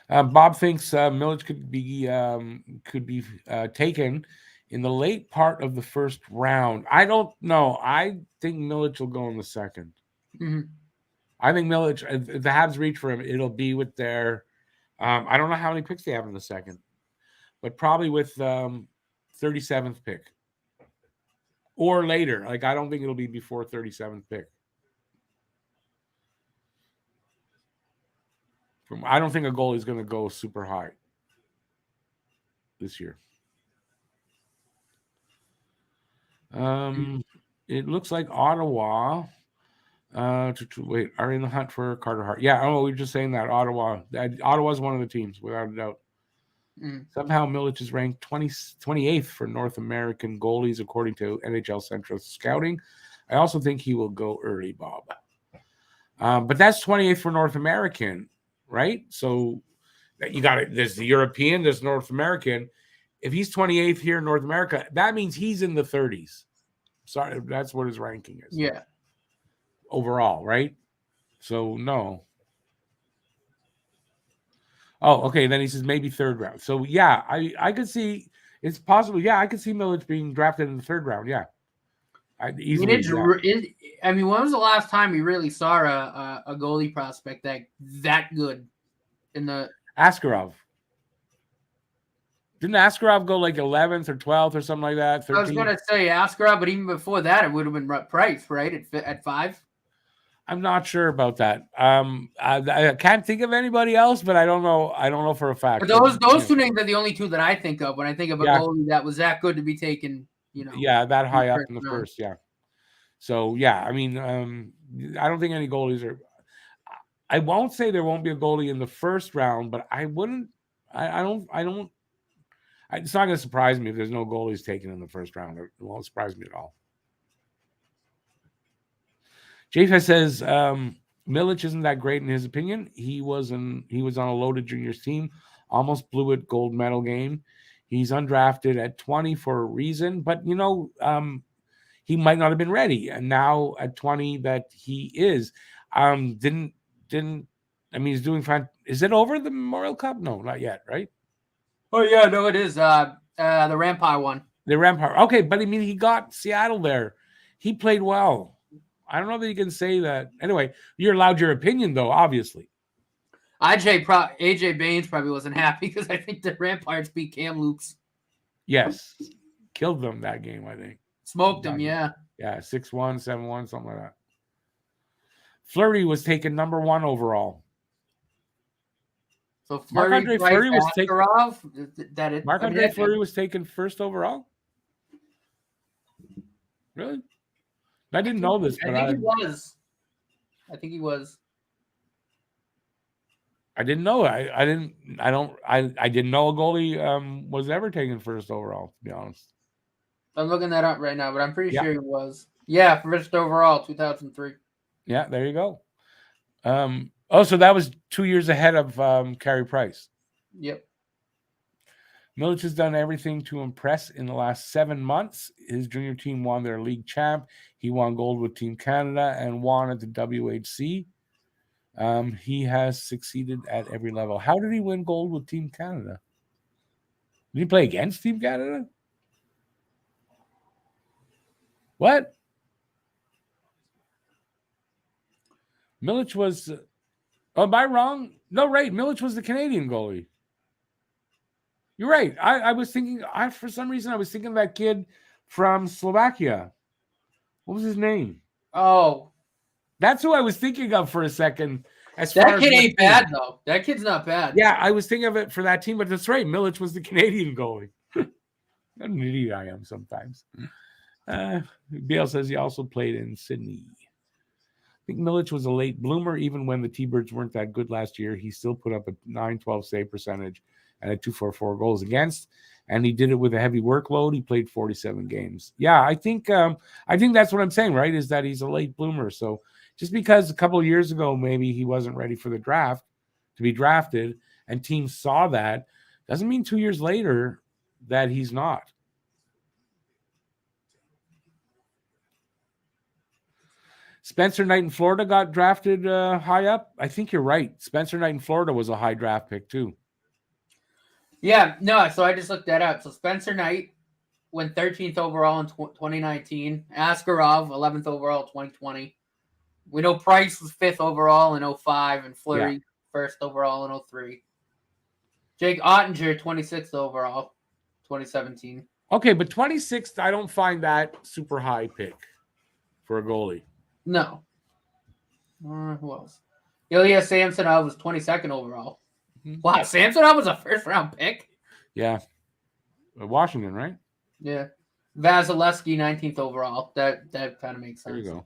Bob thinks Milic could be taken in the late part of the first round. I don't know. I think Milic will go in the second. Mm-hmm. I think Milic, if the Habs reach for him, it'll be with their. I don't know how many picks they have in the second, but probably with 37th pick or later. Like, I don't think it'll be before 37th pick. I don't think a goalie is going to go super high this year. It looks like Ottawa wait, are in the hunt for Carter Hart. Yeah, we were just saying that Ottawa's one of the teams, without a doubt. Somehow Milic is ranked 28th for North American goalies, according to NHL Central Scouting. I also think he will go early, Bob. But that's 28th for North American, right? So you got it. There's the European, there's North American. If he's 28th here in North America, that means he's in the 30s. Sorry, that's what his ranking is. Yeah. Overall, right? So no. Oh, okay. Then he says maybe third round. So yeah, I could see it's possible. Yeah, I could see Milic being drafted in the third round. Yeah. I mean, when was the last time you really saw a goalie prospect that good in the Askarov? Didn't Askarov go like 11th or 12th or something like that? 13th? I was going to say Askarov, but even before that, it would have been Price, right? At 5? I'm not sure about that. I can't think of anybody else, but I don't know. I don't know for a fact. But those two names are the only two that I think of when I think of a goalie that was that good to be taken. Yeah, that high up in the first. Yeah. So yeah, I mean, I don't think any goalies are. I won't say there won't be a goalie in the first round, but I wouldn't. I don't. It's not going to surprise me if there's no goalies taken in the first round. It won't surprise me at all. JF says Milic isn't that great in his opinion. He was on a loaded juniors team, almost blew it gold medal game. He's undrafted at 20 for a reason, but he might not have been ready. And now at 20 that he is, didn't. I mean, he's doing fine. Is it over the Memorial Cup? No, not yet, right? Oh yeah, no, it is. The Rampire one. The Rampire. Okay, but I mean, he got Seattle there. He played well. I don't know that you can say that. Anyway, you're allowed your opinion, though, obviously. AJ Baines probably wasn't happy because I think the Rampires beat Kamloops. Yes. Killed them that game, I think. Smoked them, yeah. Yeah, 6-1, 7-1, something like that. Fleury was taken number 1 overall. So Marc-Andre Fleury was taken first overall? Really? I didn't know this, but I think he was. I think he was. I didn't know. I didn't know a goalie was ever taken first overall, to be honest. I'm looking that up right now, but I'm pretty sure he was. Yeah, first overall, 2003. Yeah, there you go. So that was 2 years ahead of Carey Price. Yep. Milic has done everything to impress in the last 7 months. His junior team won their league champ. He won gold with Team Canada and won at the WHC. He has succeeded at every level. How did he win gold with Team Canada? Did he play against Team Canada? What? Milic was... am I wrong? No, right. Milic was the Canadian goalie. You're right. I was thinking... for some reason, I was thinking of that kid from Slovakia. What was his name? Oh. That's who I was thinking of for a second. That kid ain't bad, though. That kid's not bad. Yeah, I was thinking of it for that team, but that's right. Milic was the Canadian goalie. What an idiot I am sometimes. Bale says he also played in Sydney. I think Milic was a late bloomer. Even when the T-Birds weren't that good last year, he still put up a 9-12 save percentage and a 2.44 goals against. And he did it with a heavy workload. He played 47 games. Yeah, I think that's what I'm saying, right? Is that he's a late bloomer. So just because a couple of years ago maybe he wasn't ready for the draft to be drafted, and teams saw that, doesn't mean 2 years later that he's not. Spencer Knight in Florida got drafted high up. I think you're right. Spencer Knight in Florida was a high draft pick too. Yeah, no, so I just looked that up. So Spencer Knight went 13th overall in 2019. Askarov, 11th overall in 2020. We know Price was 5th overall in 05, and Fleury, 1st overall in 03. Jake Ottinger, 26th overall, 2017. Okay, but 26th, I don't find that super high pick for a goalie. No. Who else? Ilya Samsonov was 22nd overall. Mm-hmm. Wow, Samsonov was a first-round pick? Yeah. Washington, right? Yeah. Vasilevsky, 19th overall. That kind of makes sense. There you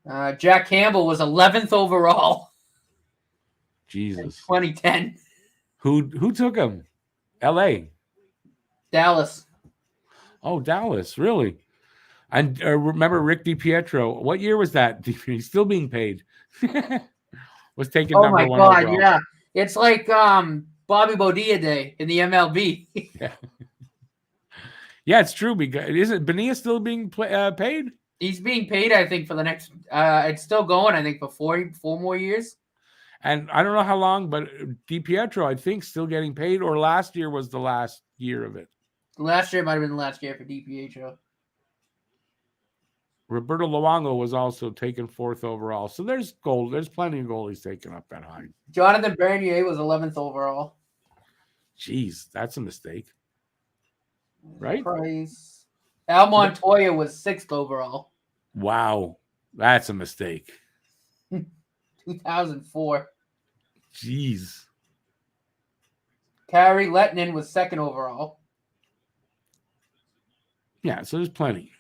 go. Jack Campbell was 11th overall. Jesus. 2010. Who took him? L.A. Dallas. Oh, Dallas, really? And remember Rick DiPietro? What year was that? He's still being paid. Was taking number one. Oh my God, overall. Yeah. It's like Bobby Bonilla Day in the MLB. Yeah, it's true. Because isn't Bonilla still being paid? He's being paid, I think, for the next. It's still going, I think, for four more years. And I don't know how long, but DiPietro, I think, still getting paid. Or last year was the last year of it. Last year might have been the last year for DiPietro. Roberto Luongo was also taken 4th overall. So there's gold. There's plenty of goalies taken up that high. Jonathan Bernier was 11th overall. Jeez, that's a mistake. Right? Price. Al Montoya was 6th overall. Wow. That's a mistake. 2004. Jeez. Kari Lehtinen was 2nd overall. Yeah, so there's plenty.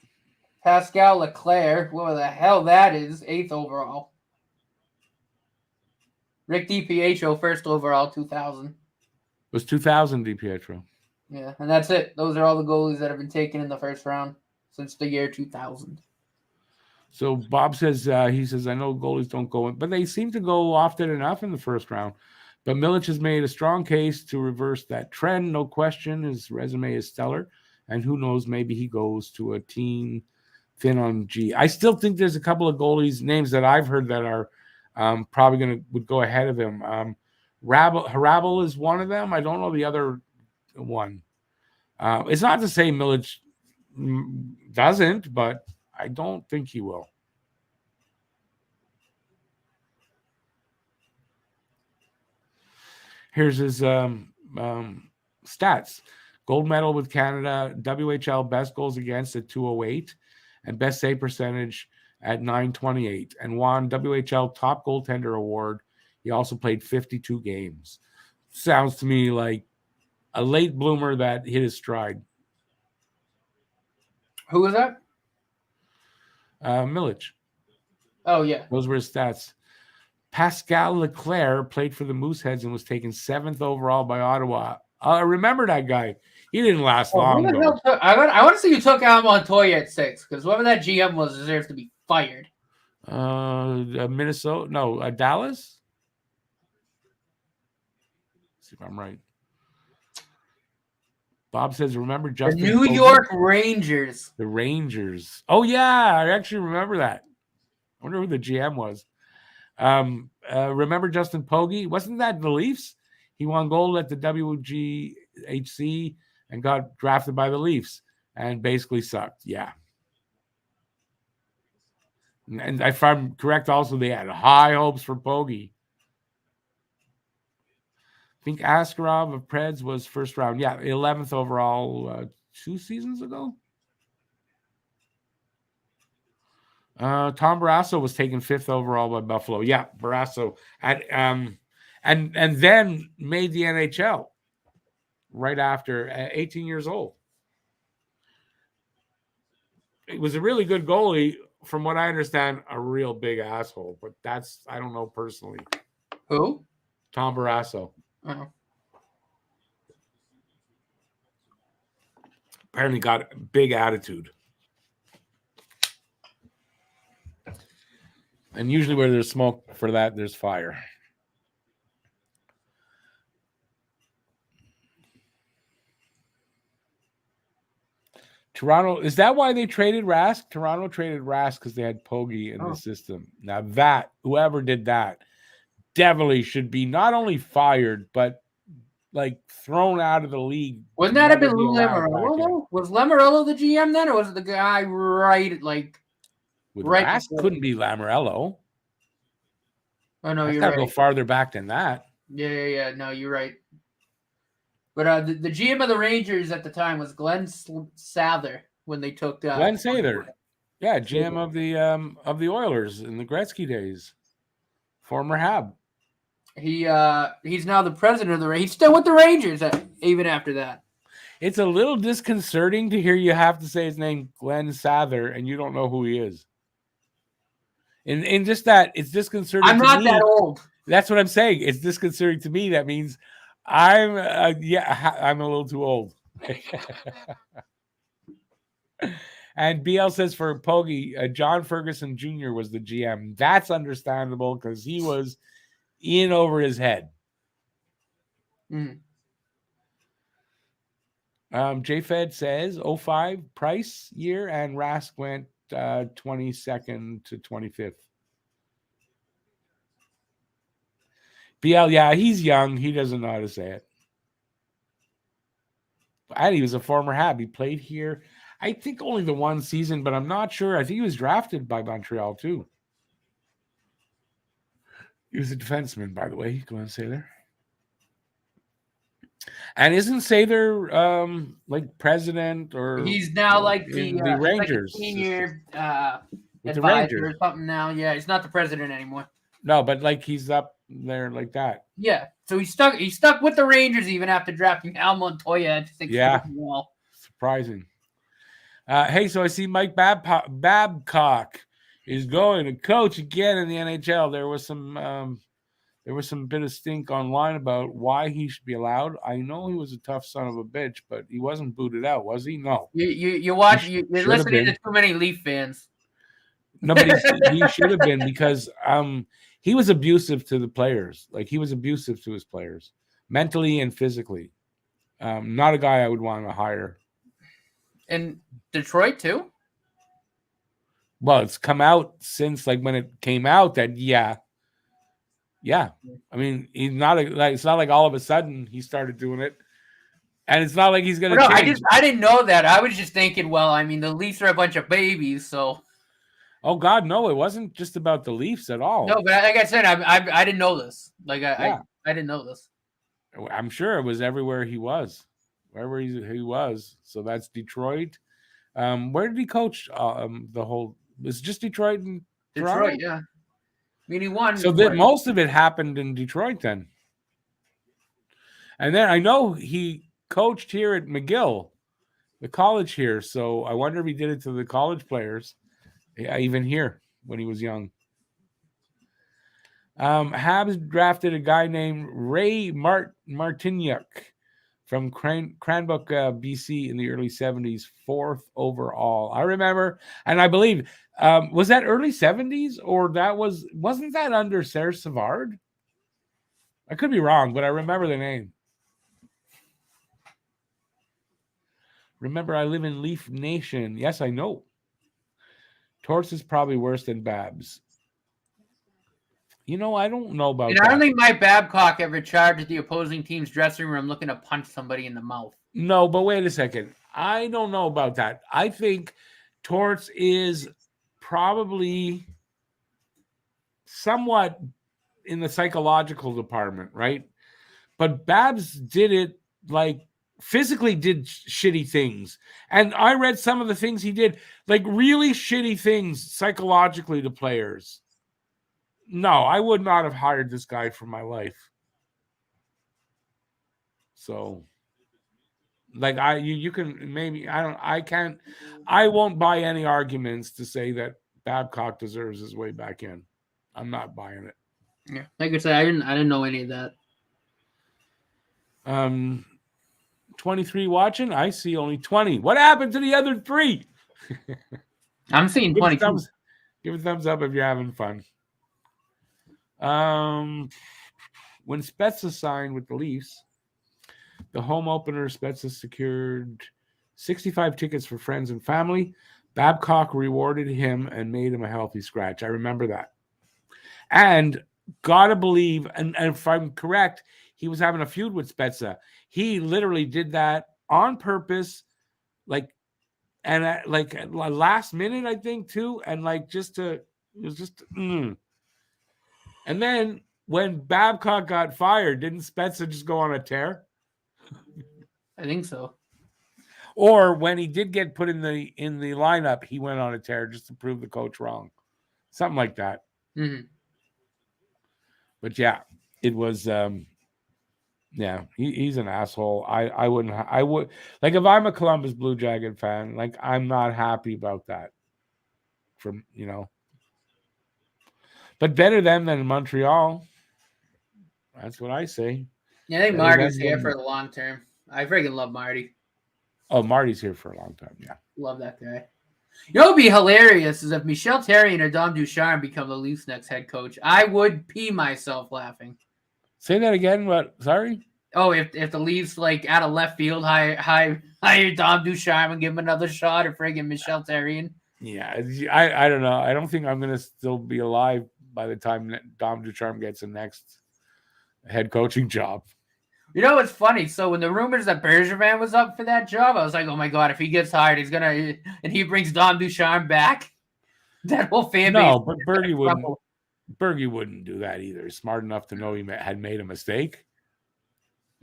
Pascal Leclerc, whoever the hell that is, 8th overall. Rick DiPietro, 1st overall, 2000. It was 2000 DiPietro. Yeah, and that's it. Those are all the goalies that have been taken in the first round since the year 2000. So Bob says, he says, I know goalies don't go in, but they seem to go often enough in the first round. But Milic has made a strong case to reverse that trend. No question. His resume is stellar. And who knows, maybe he goes to a team thin on G. I still think there's a couple of goalies names that I've heard that are probably would go ahead of him. Harabel is one of them. I don't know the other one. It's not to say Milic doesn't, but I don't think he will. Here's his stats. Gold medal with Canada, WHL best goals against at 208, and best save percentage at 928, and won WHL top goaltender award. He also played 52 games. Sounds to me like a late bloomer that hit his stride. Who was that? Milic. Oh, yeah. Those were his stats. Pascal Leclerc played for the Mooseheads and was taken 7th overall by Ottawa. I remember that guy. He didn't last long, though. I want to see you took Al Montoya at 6, because whoever that GM was deserves to be fired. Minnesota? No, Dallas? Let's see if I'm right. Bob says, remember Justin The New York Rangers. The Rangers. Oh, yeah. I actually remember that. I wonder who the GM was. Remember Justin Pogge? Wasn't that the Leafs? He won gold at the WGHC and got drafted by the Leafs and basically sucked. Yeah. And if I'm correct, also, they had high hopes for Pogge. I think Askarov of Preds was first round. Yeah, 11th overall 2 seasons ago. Tom Barrasso was taken 5th overall by Buffalo. Yeah, Barrasso and then made the NHL right after 18 years old. It was a really good goalie, from what I understand, a real big asshole. But I don't know personally. Who? Tom Barrasso. Uh-huh. Apparently got a big attitude. And usually where there's smoke for that, there's fire. Toronto, is that why they traded Rask? Toronto traded Rask because they had Pogge in the system. Now that, whoever did that, definitely should be not only fired, but like thrown out of the league. Wouldn't that have been Lou Lamoriello, though? Was Lamoriello the GM then, or was it the guy right with right Rask? before? Couldn't be Lamoriello. Oh no, That's you're got right. to go farther back than that. Yeah. No, you're right. But the GM of the Rangers at the time was Glenn Sather when they took Glenn Sather. Yeah, GM of the Oilers in the Gretzky days. Former Hab. He's now the president of the Rangers. He's still with the Rangers even after that. It's a little disconcerting to hear you have to say his name, Glenn Sather, and you don't know who he is. And just that, it's disconcerting. I'm not that old. That's what I'm saying. It's disconcerting to me. That means I'm a little too old. And BL says for Pogge, John Ferguson Jr. was the GM. That's understandable because he was in over his head. JFed says 05 Price year and Rask went 22nd to 25th. BL, yeah, he's young. He doesn't know how to say it. And he was a former Hab. He played here, I think, only the one season, but I'm not sure. I think he was drafted by Montreal, too. He was a defenseman, by the way. Go ahead and say there. And isn't Sather like president or he's now like the Rangers like senior with advisor the Rangers or something now? Yeah, he's not the president anymore. No, but like he's up there like that. Yeah, so he's stuck with the Rangers even after drafting Al Montoya at 6 yeah, surprising. Hey, so I see Mike Babcock is going to coach again in the NHL. There was some bit of stink online about why he should be allowed. I know he was a tough son of a bitch, but he wasn't booted out, was he? No. You're listening to too many Leaf fans. No, but he should have been because he was abusive to the players. Like he was abusive to his players, mentally and physically. Not a guy I would want to hire. In Detroit too? Well, it's come out since like when it came out that yeah. I mean, he's not it's not like all of a sudden he started doing it, and it's not like he's gonna change. I didn't know that. I was just thinking, well, I mean, the Leafs are a bunch of babies, so. Oh God, no! It wasn't just about the Leafs at all. No, but like I said, I didn't know this. Like I didn't know this. I'm sure it was everywhere he was, wherever he was. So that's Detroit. Where did he coach? The whole was just Detroit and Toronto? Yeah. I mean, he won. So that most of it happened in Detroit then. And then I know he coached here at McGill, the college here. So I wonder if he did it to the college players. Yeah, even here when he was young. Habs drafted a guy named Ray Martignac from Cranbrook, BC in the early 70s, 4th overall. I remember, and I believe, was that early 70s or wasn't that under Serge Savard? I could be wrong, but I remember the name. Remember, I live in Leaf Nation. Yes, I know. Torts is probably worse than Babs. You know, I don't know about that. I don't think Mike Babcock ever charged the opposing team's dressing room looking to punch somebody in the mouth. No, but wait a second. I don't know about that. I think Torts is probably somewhat in the psychological department, right? But Babs did it like physically did shitty things. And I read some of the things he did, like really shitty things psychologically to players. No, I would not have hired this guy for my life. So, like you can maybe I won't buy any arguments to say that Babcock deserves his way back in. I'm not buying it. Yeah, like I said, I didn't know any of that. 23 watching. I see only 20. What happened to the other 3? I'm seeing Give a 22. thumbs up if you're having fun. When Spezza signed with the Leafs, the home opener, Spezza secured 65 tickets for friends and family. Babcock rewarded him and made him a healthy scratch. I remember that. And gotta believe, and if I'm correct, he was having a feud with Spezza. He literally did that on purpose, like, and at last minute, I think, too, and like just to, it was just. And then when Babcock got fired, didn't Spezza just go on a tear? I think so. Or when he did get put in the lineup, he went on a tear just to prove the coach wrong, something like that. Mm-hmm. But yeah, it was. Yeah, he's an asshole. I would like if I'm a Columbus Blue Jacket fan, like I'm not happy about that. From but better them than Montreal. That's what I say. Yeah, I think Better Marty's them here than. for the long term. I freaking love Marty. Oh, Marty's here for a long time. Yeah. Love that guy. You know what would be hilarious is if Michel Therrien or Dom Ducharme become the Leafs' next head coach. I would pee myself laughing. Say that again. What? Sorry. Oh, if the Leafs like out of left field hire Dom Ducharme and give him another shot, or friggin' Michel Therrien. Yeah, I don't know. I don't think I'm gonna still be alive by the time Dom Ducharme gets the next head coaching job. You know what's funny? So when the rumors that Bergevin was up for that job, I was like, oh my god, if he gets hired, he's gonna and he brings Dom Ducharme back. That whole fan base. No, but Bergie wouldn't do that either. He's smart enough to know he had made a mistake.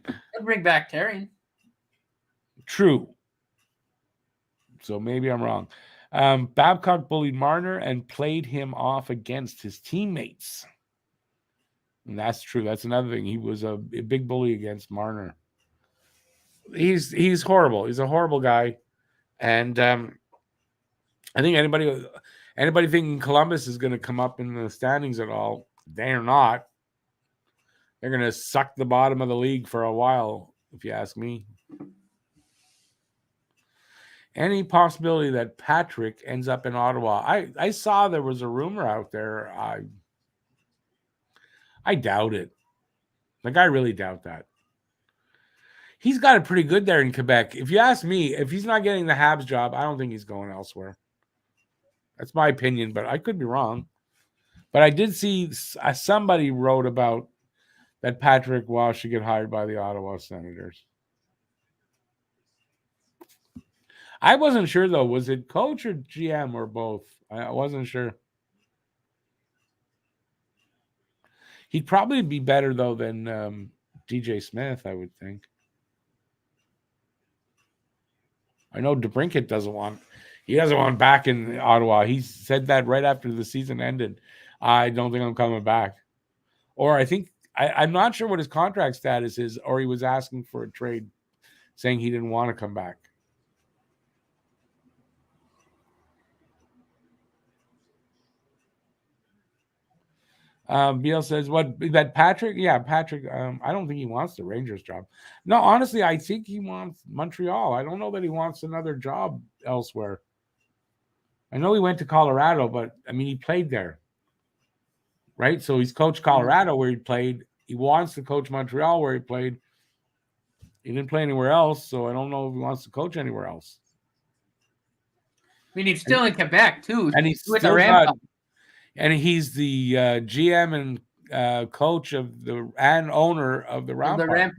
He'll bring back Therrien. True. So maybe I'm wrong. Babcock bullied Marner and played him off against his teammates. And that's true. That's another thing. He was a big bully against Marner. He's horrible. He's a horrible guy. And I think anybody thinking Columbus is going to come up in the standings at all, they're not. They're going to suck the bottom of the league for a while, if you ask me. Any possibility that Patrick ends up in Ottawa? I saw there was a rumor out there. I doubt it. Like, I really doubt that. He's got it pretty good there in Quebec. If you ask me, if he's not getting the Habs job, I don't think he's going elsewhere. That's my opinion, but I could be wrong. But I did see somebody wrote about that Patrick Waugh should get hired by the Ottawa Senators. I wasn't sure, though. Was it coach or GM or both? I wasn't sure. He'd probably be better, though, than DJ Smith, I would think. I know DeBrincat doesn't want back in Ottawa. He said that right after the season ended. I don't think I'm coming back. Or I think, I'm not sure what his contract status is, or he was asking for a trade, saying he didn't want to come back. Beal says, what, that Patrick? Yeah, Patrick, I don't think he wants the Rangers job. No, honestly, I think he wants Montreal. I don't know that he wants another job elsewhere. I know he went to Colorado, but, I mean, he played there, right? So he's coached Colorado where he played. He wants to coach Montreal where he played. He didn't play anywhere else, so I don't know if he wants to coach anywhere else. I mean, he's still in Quebec, too. And he's with still the Ramp. And he's the GM and coach of and owner of the Rampart. The Ramp.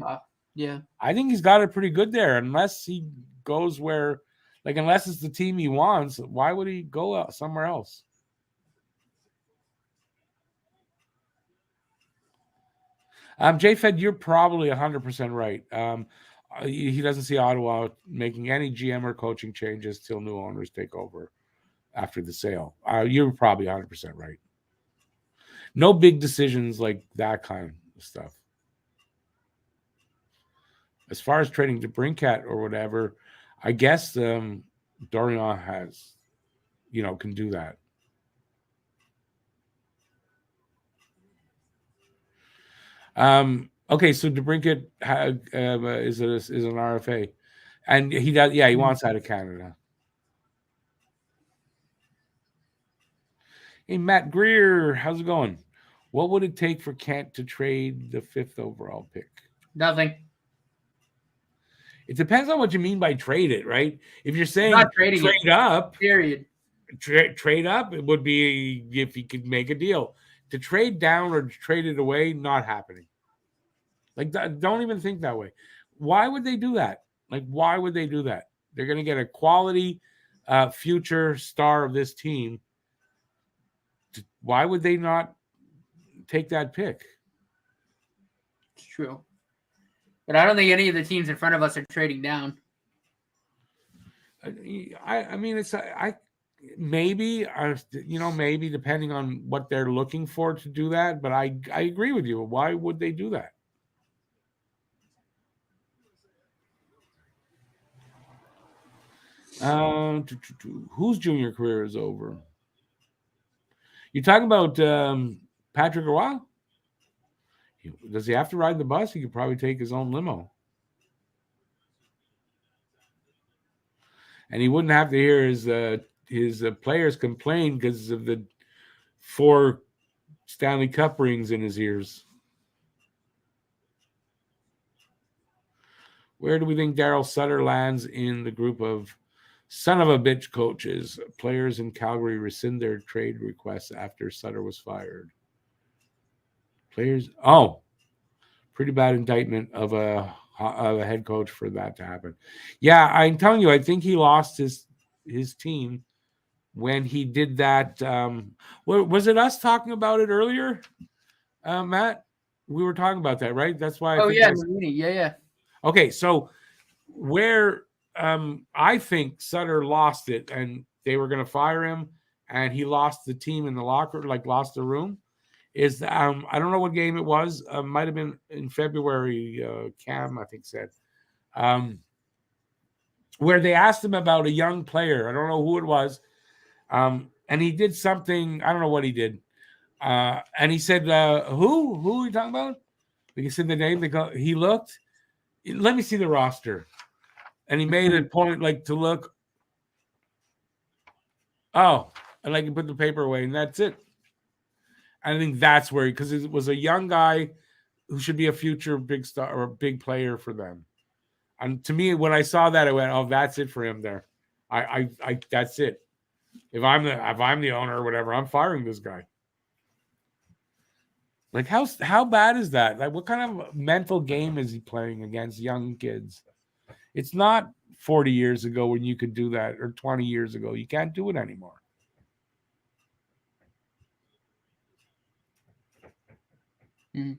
Yeah. I think he's got it pretty good there, unless he goes unless it's the team he wants. Why would he go out somewhere else? J-Fed, you're probably 100% right. He doesn't see Ottawa making any GM or coaching changes till new owners take over after the sale. You're probably 100% right. No big decisions like that kind of stuff. As far as trading to Brinkat or whatever, I guess Dorian has, can do that. Okay, so DeBrincat is an RFA, and he does. Yeah, he wants out of Canada. Hey, Matt Greer, how's it going? What would it take for Kent to trade the 5th overall pick? Nothing. It depends on what you mean by trade it, right? If you're saying Not trading trade it. up, Period. trade up, it would be if you could make a deal. To trade down or to trade it away, not happening. Like, don't even think that way. Why would they do that? Like, why would they do that? They're going to get a quality future star of this team. Why would they not take that pick? It's true. But I don't think any of the teams in front of us are trading down. I mean, it's maybe maybe depending on what they're looking for to do that. But I agree with you. Why would they do that? Whose junior career is over? You're talking about Patrick Roy? Does he have to ride the bus? He could probably take his own limo. And he wouldn't have to hear his players complain because of the 4 Stanley Cup rings in his ears. Where do we think Daryl Sutter lands in the group of son of a bitch coaches? Players in Calgary rescind their trade requests after Sutter was fired. Players, pretty bad indictment of a head coach for that to happen. Yeah, I'm telling you, I think he lost his team when he did that. Was it us talking about it earlier, Matt? We were talking about that, right? That's why. Yeah. Okay, so where I think Sutter lost it, and they were going to fire him, and he lost the team in the locker, like lost the room. Is I don't know what game it was. Might have been in February. Cam, I think, said where they asked him about a young player. I don't know who it was, and he did something. I don't know what he did, and he said, "Who? Who are you talking about?" He said the name. He looked. Let me see the roster, and he made a point like to look. Oh, and like he put the paper away, and that's it. I think that's where because it was a young guy who should be a future big star or a big player for them. And to me, when I saw that, I went, "Oh, that's it for him there. I that's it. If I'm the owner or whatever, I'm firing this guy." Like how bad is that? Like what kind of mental game is he playing against young kids? It's not 40 years ago when you could do that, or 20 years ago. You can't do it anymore. Mm-hmm.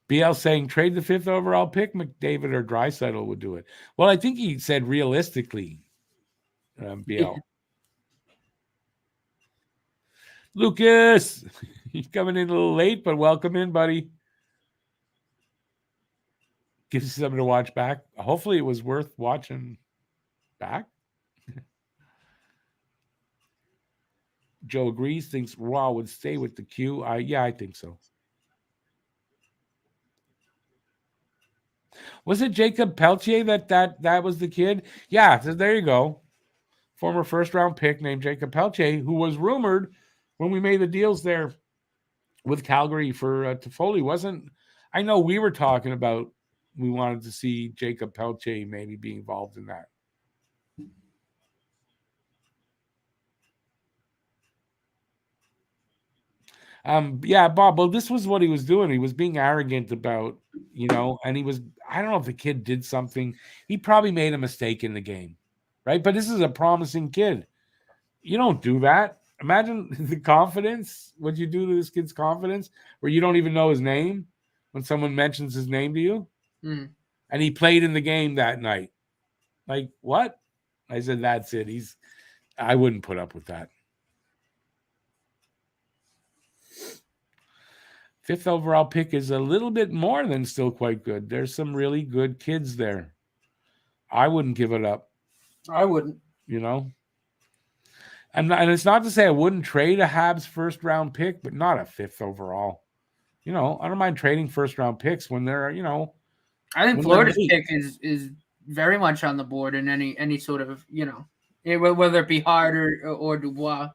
BL saying trade the 5th overall pick, McDavid or Draisaitl would do it. Well, I think he said realistically, BL. Yeah. Lucas, he's coming in a little late, but welcome in, buddy. Gives you something to watch back. Hopefully it was worth watching back. Joe agrees, thinks Raw would stay with the Q. Yeah, I think so. Was it Jacob Peltier that was the kid? Yeah, so there you go. Former first-round pick named Jacob Peltier, who was rumored when we made the deals there with Calgary for Toffoli. Wasn't I know we were talking about we wanted to see Jacob Peltier maybe be involved in that. Yeah, Bob. Well, this was what he was doing. He was being arrogant about, and he was. I don't know if the kid did something. He probably made a mistake in the game, right? But this is a promising kid. You don't do that. Imagine the confidence. What you do to this kid's confidence, where you don't even know his name when someone mentions his name to you, and he played in the game that night. Like what? I said, that's it. I wouldn't put up with that. 5th overall pick is a little bit more than still quite good. There's some really good kids there. I wouldn't give it up. I wouldn't. And it's not to say I wouldn't trade a Habs first round pick, but not a 5th overall. I don't mind trading first round picks when they're, I think when they're Florida's late. pick is very much on the board in any sort of whether it be Hart or Dubois.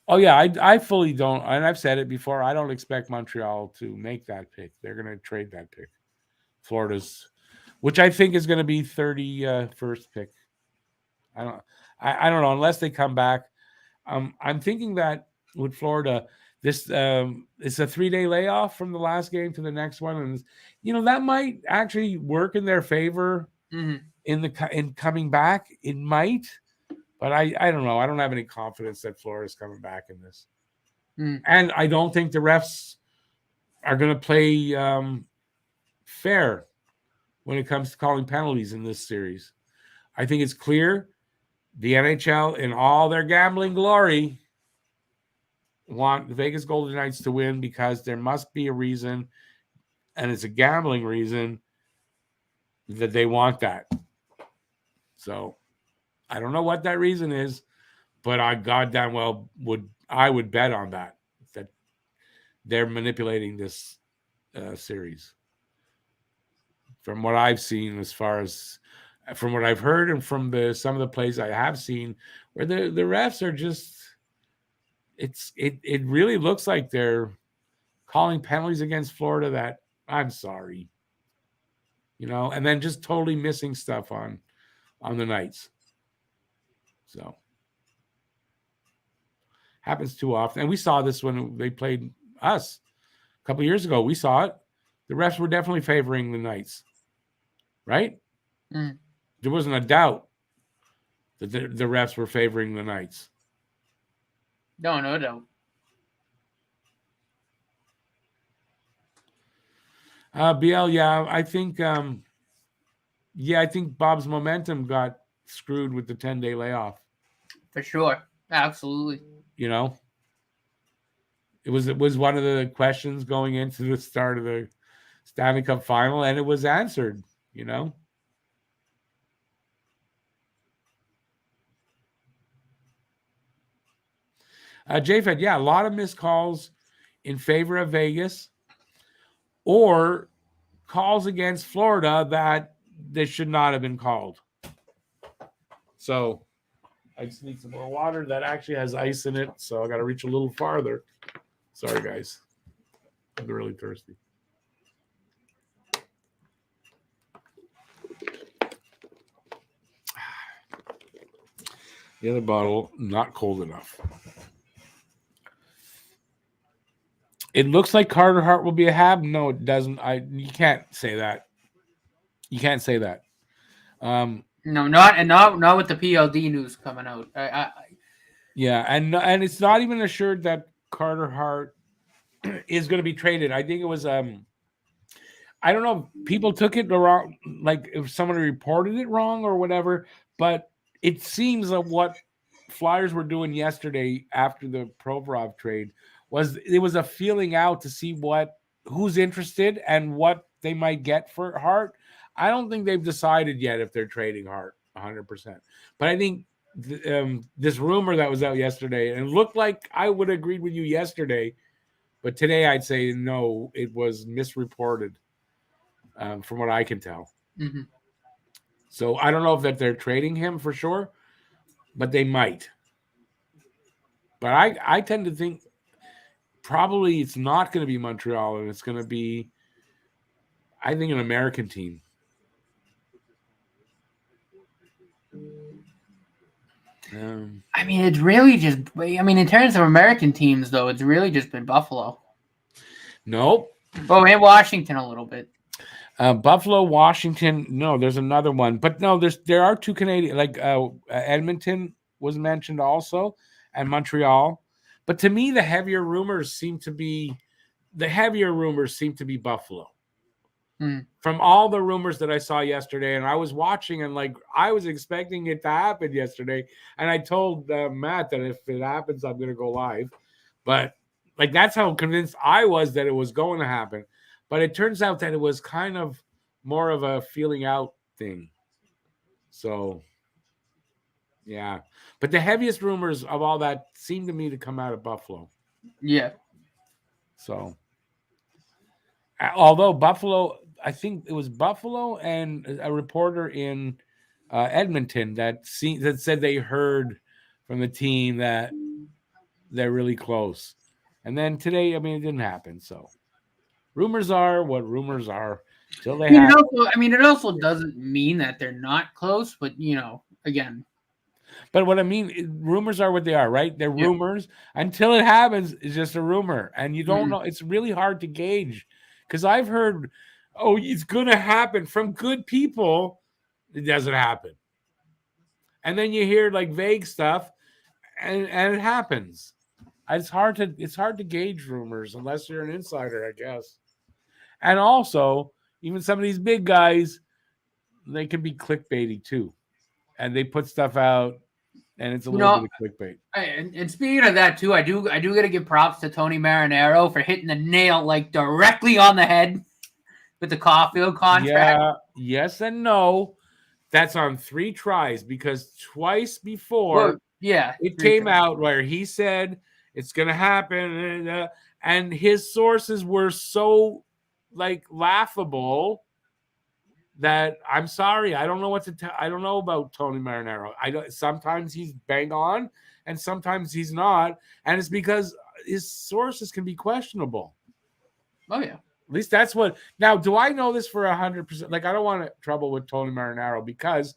Oh yeah, I fully don't, and I've said it before. I don't expect Montreal to make that pick. They're going to trade that pick. Florida's, which I think is going to be 31st pick. I don't, I don't know unless they come back. I'm thinking that with Florida, this it's a 3-day layoff from the last game to the next one, and that might actually work in their favor Mm-hmm. in coming back. It might, but I don't know. I don't have any confidence that Florida's coming back in this, and I don't think the refs are going to play fair when it comes to calling penalties in this series. I think it's clear the NHL, in all their gambling glory, want the Vegas Golden Knights to win because there must be a reason, and it's a gambling reason that they want that. So I don't know what that reason is, but I goddamn well would bet on that they're manipulating this series. From what I've seen, as far as from what I've heard, and from some of the plays I have seen, where the refs are just, it really looks like they're calling penalties against Florida that I'm sorry, and then just totally missing stuff on the Knights. So happens too often, and we saw this when they played us a couple of years ago. We saw it. The refs were definitely favoring the Knights, right? There wasn't a doubt that the refs were favoring the Knights. No doubt. BL, yeah, I think Bob's momentum got screwed with the 10-day layoff. For sure. Absolutely. It was one of the questions going into the start of the Stanley Cup final, and it was answered, JFed, yeah, a lot of missed calls in favor of Vegas, or calls against Florida that they should not have been called. So I just need some more water that actually has ice in it, so I got to reach a little farther. Sorry, guys. I'm really thirsty. The other bottle, not cold enough. It looks like Carter Hart will be a Hab. No, it doesn't. You can't say that. You can't say that. No, not with the PLD news coming out. Yeah, and it's not even assured that Carter Hart is going to be traded. I think it was I don't know if people took it the wrong, like if someone reported it wrong or whatever, but it seems that what Flyers were doing yesterday after the Provorov trade was a feeling out to see who's interested and what they might get for Hart. I don't think they've decided yet if they're trading Hart 100%. But I think this rumor that was out yesterday, and it looked like I would have agreed with you yesterday, but today I'd say no, it was misreported. From what I can tell. Mm-hmm. So I don't know if that they're trading him for sure, but they might. But I tend to think probably it's not going to be Montreal, and it's going to be, I think, an American team. I mean, it's really just. I mean, in terms of American teams, though, it's really just been Buffalo. Nope. Oh, and Washington a little bit. Buffalo, Washington. No, there's another one, but no, there are two Canadian. Like Edmonton was mentioned also, and Montreal. But to me, the heavier rumors seem to be Buffalo. From all the rumors that I saw yesterday, and I was watching, and like I was expecting it to happen yesterday, and I told Matt that if it happens, I'm going to go live. But like that's how convinced I was that it was going to happen. But it turns out that it was kind of more of a feeling out thing. So, yeah. But the heaviest rumors of all that seem to me to come out of Buffalo. Yeah. So, Although Buffalo, I think it was Buffalo and a reporter in Edmonton that said they heard from the team that they're really close. And then today, I mean, it didn't happen. So rumors are what rumors are till they happen. It also doesn't mean that they're not close, but again. But what I mean, rumors are what they are, right? They're Yeah. rumors. Until it happens, it's just a rumor. And you don't Mhm. know. It's really hard to gauge because I've heard, oh, it's going to happen from good people. It doesn't happen. And then you hear like vague stuff and it happens. It's hard to gauge rumors unless you're an insider, I guess. And also, even some of these big guys, they can be clickbaity too. And they put stuff out and it's a You little know, bit of clickbait. and speaking of that too, I do got to give props to Tony Marinaro for hitting the nail like directly on the head with the Caulfield contract. Yeah, yes and no. That's on 3 tries because twice Well, before yeah, it three came times. out where he said it's going to happen and his sources were so like laughable that I'm sorry, I don't know what to tell. I don't know about Tony Marinaro. I don't. Sometimes he's bang on, and sometimes he's not, and it's because his sources can be questionable. Oh yeah. At least that's what. Now, do I know this for 100%? Like, I don't want trouble with Tony Marinaro because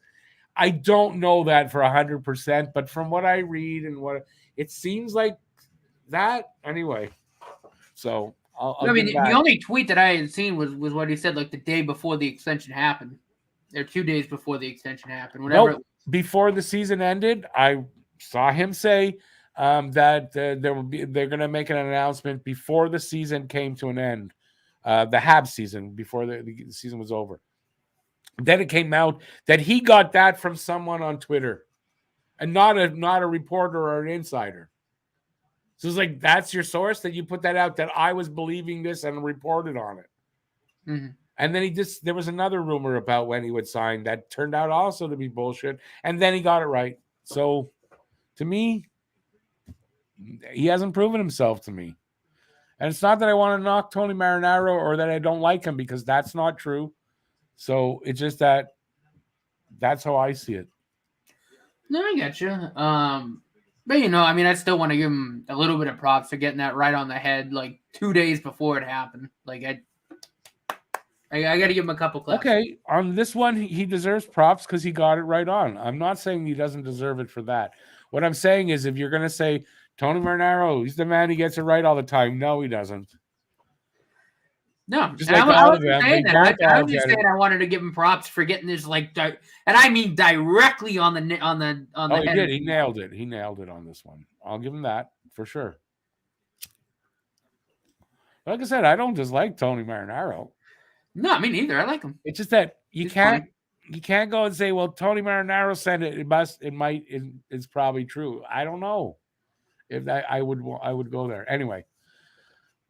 I don't know that for 100%. But from what I read and what it seems like that anyway. So I'll I give mean, the that. only tweet that I had seen was what he said like the day before the extension happened, or 2 days before the extension happened, whatever. Nope. Before the season ended, I saw him say that they're going to make an announcement before the season came to an end, the Habs season before the season was over. Then it came out that he got that from someone on Twitter, and not a reporter or an insider. So it's like that's your source that you put that out that I was believing this and reported on it. Mm-hmm. And then there was another rumor about when he would sign that turned out also to be bullshit. And then he got it right. So to me, he hasn't proven himself to me. And it's not that I want to knock Tony Marinaro or that I don't like him because that's not true. So it's just that that's how I see it. No, I get you. But I still want to give him a little bit of props for getting that right on the head, like 2 days before it happened. Like I got to give him a couple claps. Okay, on this one, he deserves props because he got it right on. I'm not saying he doesn't deserve it for that. What I'm saying is, if you're going to say Tony Marinaro, he's the man, he gets it right all the time. No, he doesn't. No, Just and like I all of wasn't them, saying they that. don't I all was just get it. saying I wanted to give him props for getting this and I mean directly on the Oh, he head. did. He nailed it. He nailed it on this one. I'll give him that for sure. Like I said, I don't dislike Tony Marinaro. No, me neither. I like him. It's just that He's funny. you can't go and say, well, Tony Marinaro said it. It's probably true. I don't know if that I would go there anyway.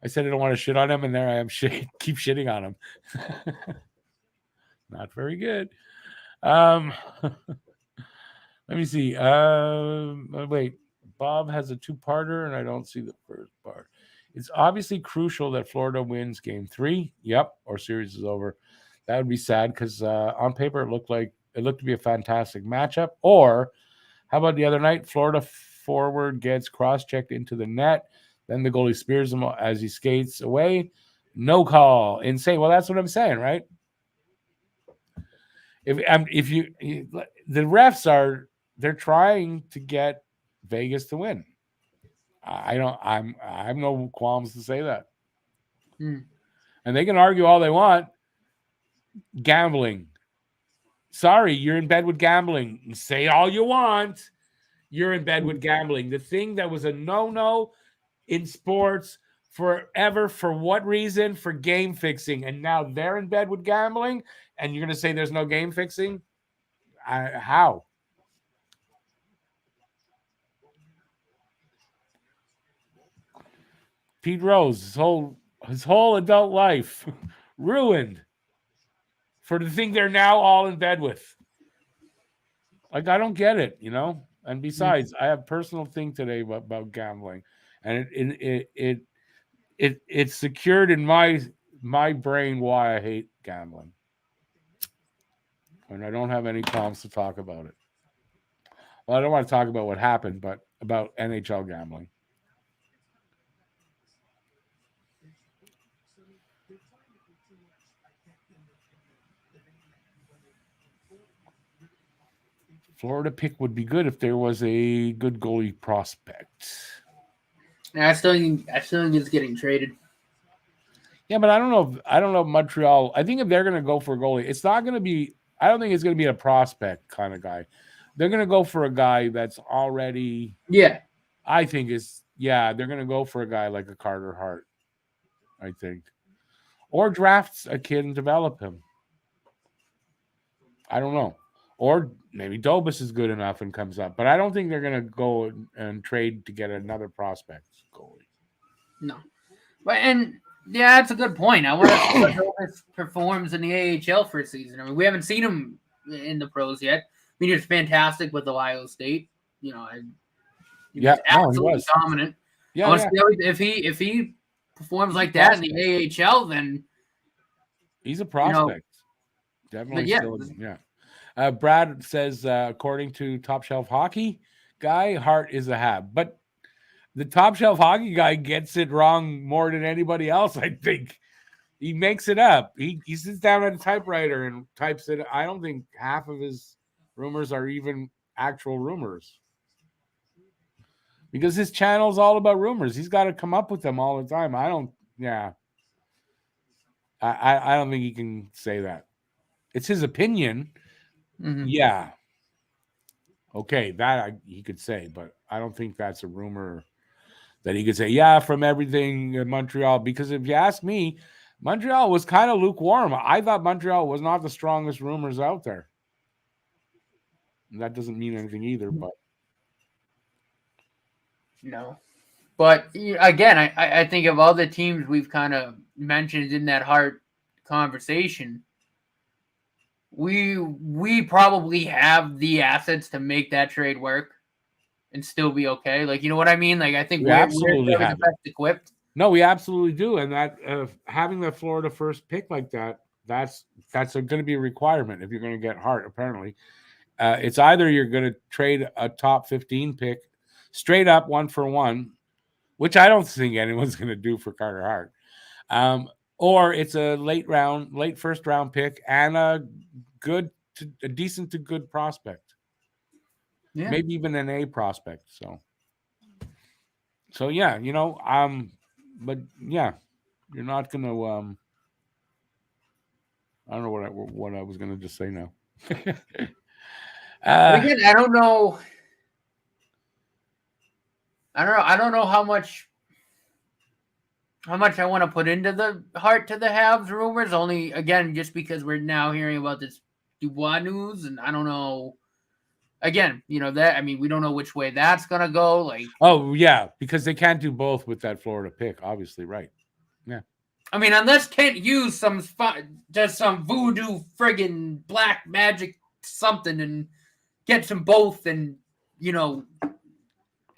I said I don't want to shit on him, and there I am keep shitting on him. Not very good. Let me see. Wait. Bob has a 2-parter, and I don't see the first part. It's obviously crucial that Florida wins Game 3. Yep, or series is over. That would be sad because on paper it looked to be a fantastic matchup. Or how about the other night? Florida forward gets cross-checked into the net. Then the goalie spears him as he skates away. No call. Insane. Well, that's what I'm saying, right? If the refs they're trying to get Vegas to win. I have no qualms to say that. Mm. And they can argue all they want. Gambling. Sorry, you're in bed with gambling. Say all you want. You're in bed with gambling. The thing that was a no-no in sports forever, for what reason? For game fixing. And now they're in bed with gambling, and you're going to say there's no game fixing? How? Pete Rose, his whole adult life ruined for the thing they're now all in bed with. Like, I don't get it, And besides, I have personal thing today about gambling, and it's secured in my my brain why I hate gambling. And I don't have any problems to talk about it. Well, I don't want to talk about what happened, but about NHL gambling. Florida pick would be good if there was a good goalie prospect. I still think it's getting traded. Yeah, but I don't know. I don't know if Montreal. I think if they're going to go for a goalie, it's not going to be. I don't think it's going to be a prospect kind of guy. They're going to go for a guy that's already. Yeah. I think is yeah. They're going to go for a guy like a Carter Hart. I think, or drafts a kid and develop him. I don't know. Or maybe Dobus is good enough and comes up, but I don't think they're going to go and trade to get another prospect goalie. No. But and yeah, that's a good point. I want to see what Dobus performs in the AHL for a season. I mean, we haven't seen him in the pros yet. I mean, he was fantastic with Ohio State. You know, he was absolutely dominant. Yeah, I want to see if he performs like that in the AHL, then he's a prospect. Definitely. Yeah. Brad says, according to Top Shelf Hockey guy, Hart is a Hab, but the Top Shelf Hockey guy gets it wrong more than anybody else. I think he makes it up. He sits down at a typewriter and types it. I don't think half of his rumors are even actual rumors. Because his channel is all about rumors. He's got to come up with them all the time. I don't think he can say that. It's his opinion. Mm-hmm. Yeah. Okay, that he could say, but I don't think that's a rumor that he could say, yeah, from everything in Montreal. Because if you ask me, Montreal was kind of lukewarm. I thought Montreal was not the strongest rumors out there. And that doesn't mean anything either, but. No. But again, I think of all the teams we've kind of mentioned in that Hart conversation, we probably have the assets to make that trade work and still be okay. Like, you know what I mean? Like, I think we're absolutely the best equipped. No, we absolutely do. And that having the Florida first pick like that, that's going to be a requirement if you're going to get Hart, apparently. It's either you're going to trade a top 15 pick straight up 1-for-1, which I don't think anyone's going to do for Carter Hart. Or it's a late first round pick and a decent to good prospect. Yeah. Maybe even an A prospect. So yeah, but yeah, you're not going to I don't know what I was going to just say now. But again, I don't know. I don't know how much I want to put into the Hart to the Habs rumors. Only again, just because we're now hearing about this Dubois news, and I don't know. Again, that. I mean, we don't know which way that's gonna go. Like, oh yeah, because they can't do both with that Florida pick. Obviously, right? Yeah. I mean, unless Kent Hughes does some voodoo friggin' black magic something and gets them both, and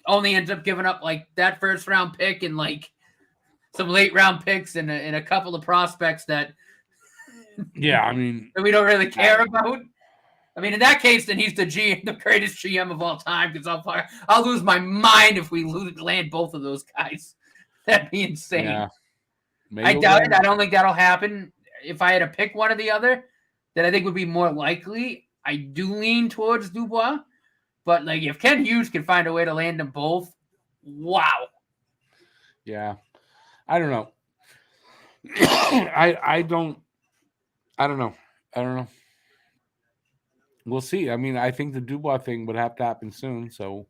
only ends up giving up like that first round pick and like some late round picks and a couple of prospects that. Yeah, I mean, that we don't really care about. I mean, in that case, then he's the greatest GM of all time. Because I'll lose my mind if we land both of those guys. That'd be insane. Yeah. I doubt it. I don't think that'll happen. If I had to pick one or the other, that I think would be more likely. I do lean towards Dubois, but like if Ken Hughes can find a way to land them both, wow. Yeah, I don't know. I don't know. We'll see. I mean, I think the Dubois thing would have to happen soon, so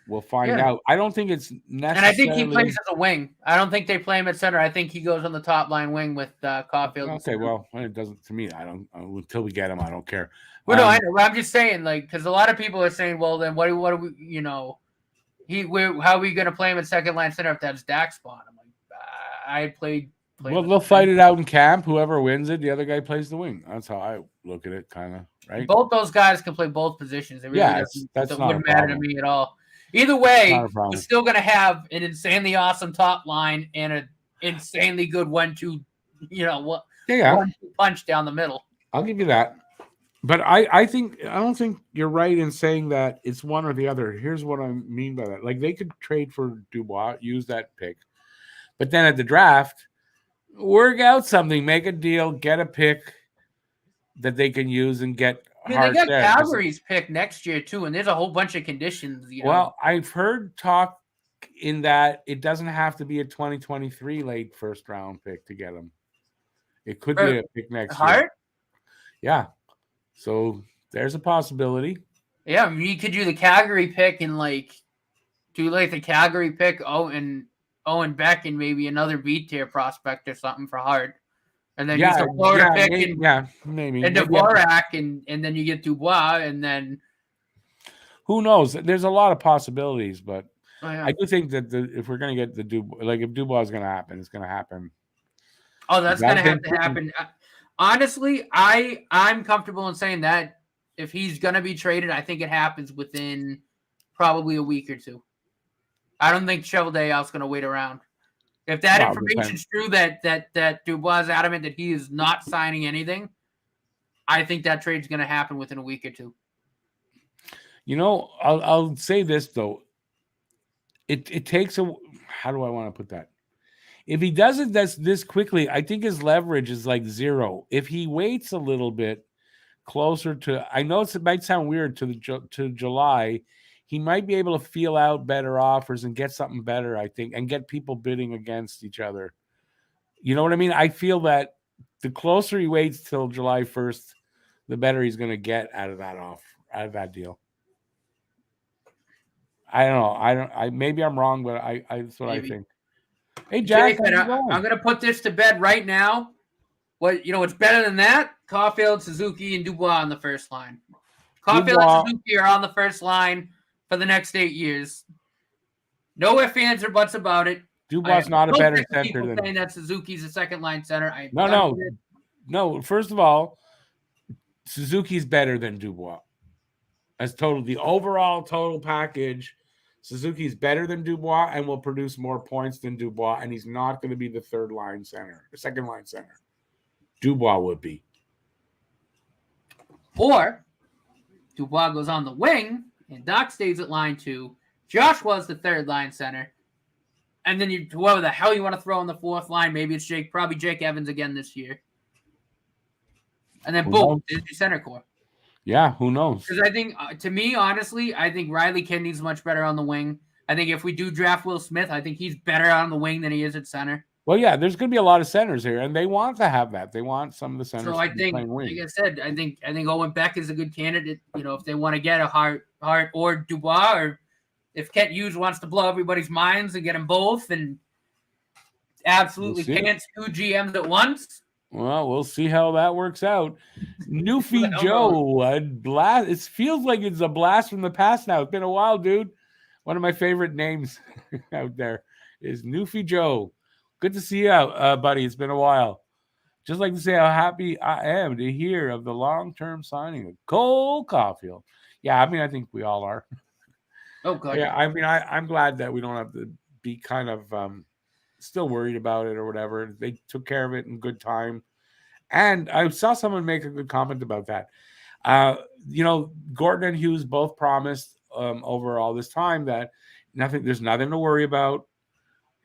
we'll find out. I don't think it's necessary. And I think he plays as a wing. I don't think they play him at center. I think he goes on the top line wing with Caulfield. Okay, well, it doesn't to me. I don't until we get him. I don't care. Well, no, I know. I'm just saying, like, because a lot of people are saying, well, then what do we, how are we going to play him at second line center if that's Dak's spot? I'm like, I played. Well, they'll fight it out in camp. Whoever wins it, the other guy plays the wing. That's how I look at it, kind of, right? Both those guys can play both positions. It really wouldn't matter to me at all. Either way, we're still going to have an insanely awesome top line and an insanely good 1-2 what Yeah, 1-2 punch down the middle. I'll give you that. But I don't think you're right in saying that it's one or the other. Here's what I mean by that. Like they could trade for Dubois, use that pick, but then at the draft, work out something, make a deal, get a pick that they can use and get I mean, they Hart got there. Calgary's pick next year too, and there's a whole bunch of conditions. Well, I've heard talk in that it doesn't have to be a 2023 late first round pick to get him. It could be a pick next year. Hart. Yeah. So there's a possibility. Yeah, I mean, you could do the Calgary pick and do the Calgary pick. And Owen Beck and maybe another B tier prospect or something for Hart, and then use the Florida pick maybe and Dvorak, and then you get Dubois, and then who knows? There's a lot of possibilities, but yeah. I do think that if we're gonna get the Dubois, like if Dubois is gonna happen, it's gonna happen. Oh, that's gonna have to happen. Honestly, I'm comfortable in saying that if he's gonna be traded, I think it happens within probably a week or two. I don't think Cheveldayoff's gonna wait around. If that information's true that Dubois is adamant that he is not signing anything, I think that trade's gonna happen within a week or two. I'll say this though. It takes how do I want to put that? If he does it this quickly, I think his leverage is like zero. If he waits a little bit closer to, I know it might sound weird to July, he might be able to feel out better offers and get something better, I think, and get people bidding against each other. You know what I mean? I feel that the closer he waits till July 1st, the better he's going to get out of that deal. I don't know. Maybe I'm wrong, but that's what I think. Hey, Jack, I'm going to put this to bed right now. What's better than that? Caulfield, Suzuki, and Dubois on the first line. Caulfield and Suzuki are on the first line for the next 8 years. No ifs, ands, or buts about it. Dubois not a better center than saying that Suzuki's a second line center. No. First of all, Suzuki's better than Dubois. As the overall total package, Suzuki's better than Dubois and will produce more points than Dubois, and he's not going to be the second line center. Dubois would be. Or Dubois goes on the wing, and Doc stays at line 2. Josh was the third line center. And then whoever the hell you want to throw on the fourth line, maybe it's probably Jake Evans again this year. And then boom, there's your center core. Yeah, who knows? Because I think, to me, honestly, I think Riley Kidney's much better on the wing. I think if we do draft Will Smith, I think he's better on the wing than he is at center. Well, yeah, there's going to be a lot of centers here, and they want to have that. They want some of the centers. So I think, like I said, I think Owen Beck is a good candidate. If they want to get a Hart or Dubois, or if Kent Hughes wants to blow everybody's minds and get them both, and absolutely pants 2 GMs at once. Well, we'll see how that works out. Newfie Joe, a blast. It feels like it's a blast from the past now. It's been a while, dude. One of my favorite names out there is Newfie Joe. Good to see you out, buddy. It's been a while. Just like to say how happy I am to hear of the long-term signing of Cole Caulfield. Yeah, I mean, I think we all are. Oh, God. Yeah, I mean, I'm glad that we don't have to be kind of still worried about it or whatever. They took care of it in good time. And I saw someone make a good comment about that. Gordon and Hughes both promised over all this time that there's nothing to worry about.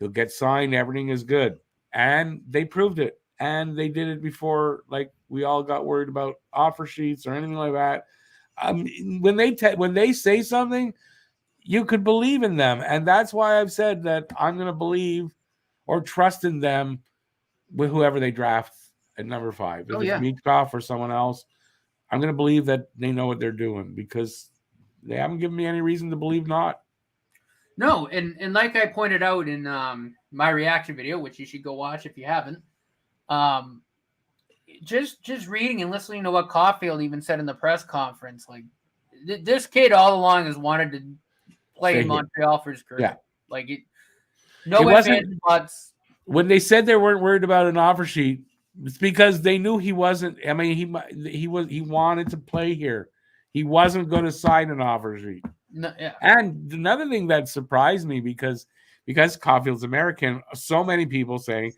He'll get signed. Everything is good. And they proved it. And they did it before, like, we all got worried about offer sheets or anything like that. When they say something, you could believe in them. And that's why I've said that I'm going to believe or trust in them with whoever they draft at number 5. If it's Michkov or someone else, I'm going to believe that they know what they're doing because they haven't given me any reason to believe not. No, and like I pointed out in my reaction video, which you should go watch if you haven't, just reading and listening to what Caulfield even said in the press conference, like this kid all along has wanted to play in Montreal for his career. Yeah. Like no ifs, ands, and buts. When they said they weren't worried about an offer sheet, it's because they knew he wasn't. I mean, he wanted to play here. He wasn't going to sign an offer sheet. No, yeah. And another thing that surprised me because Caulfield's American, so many people saying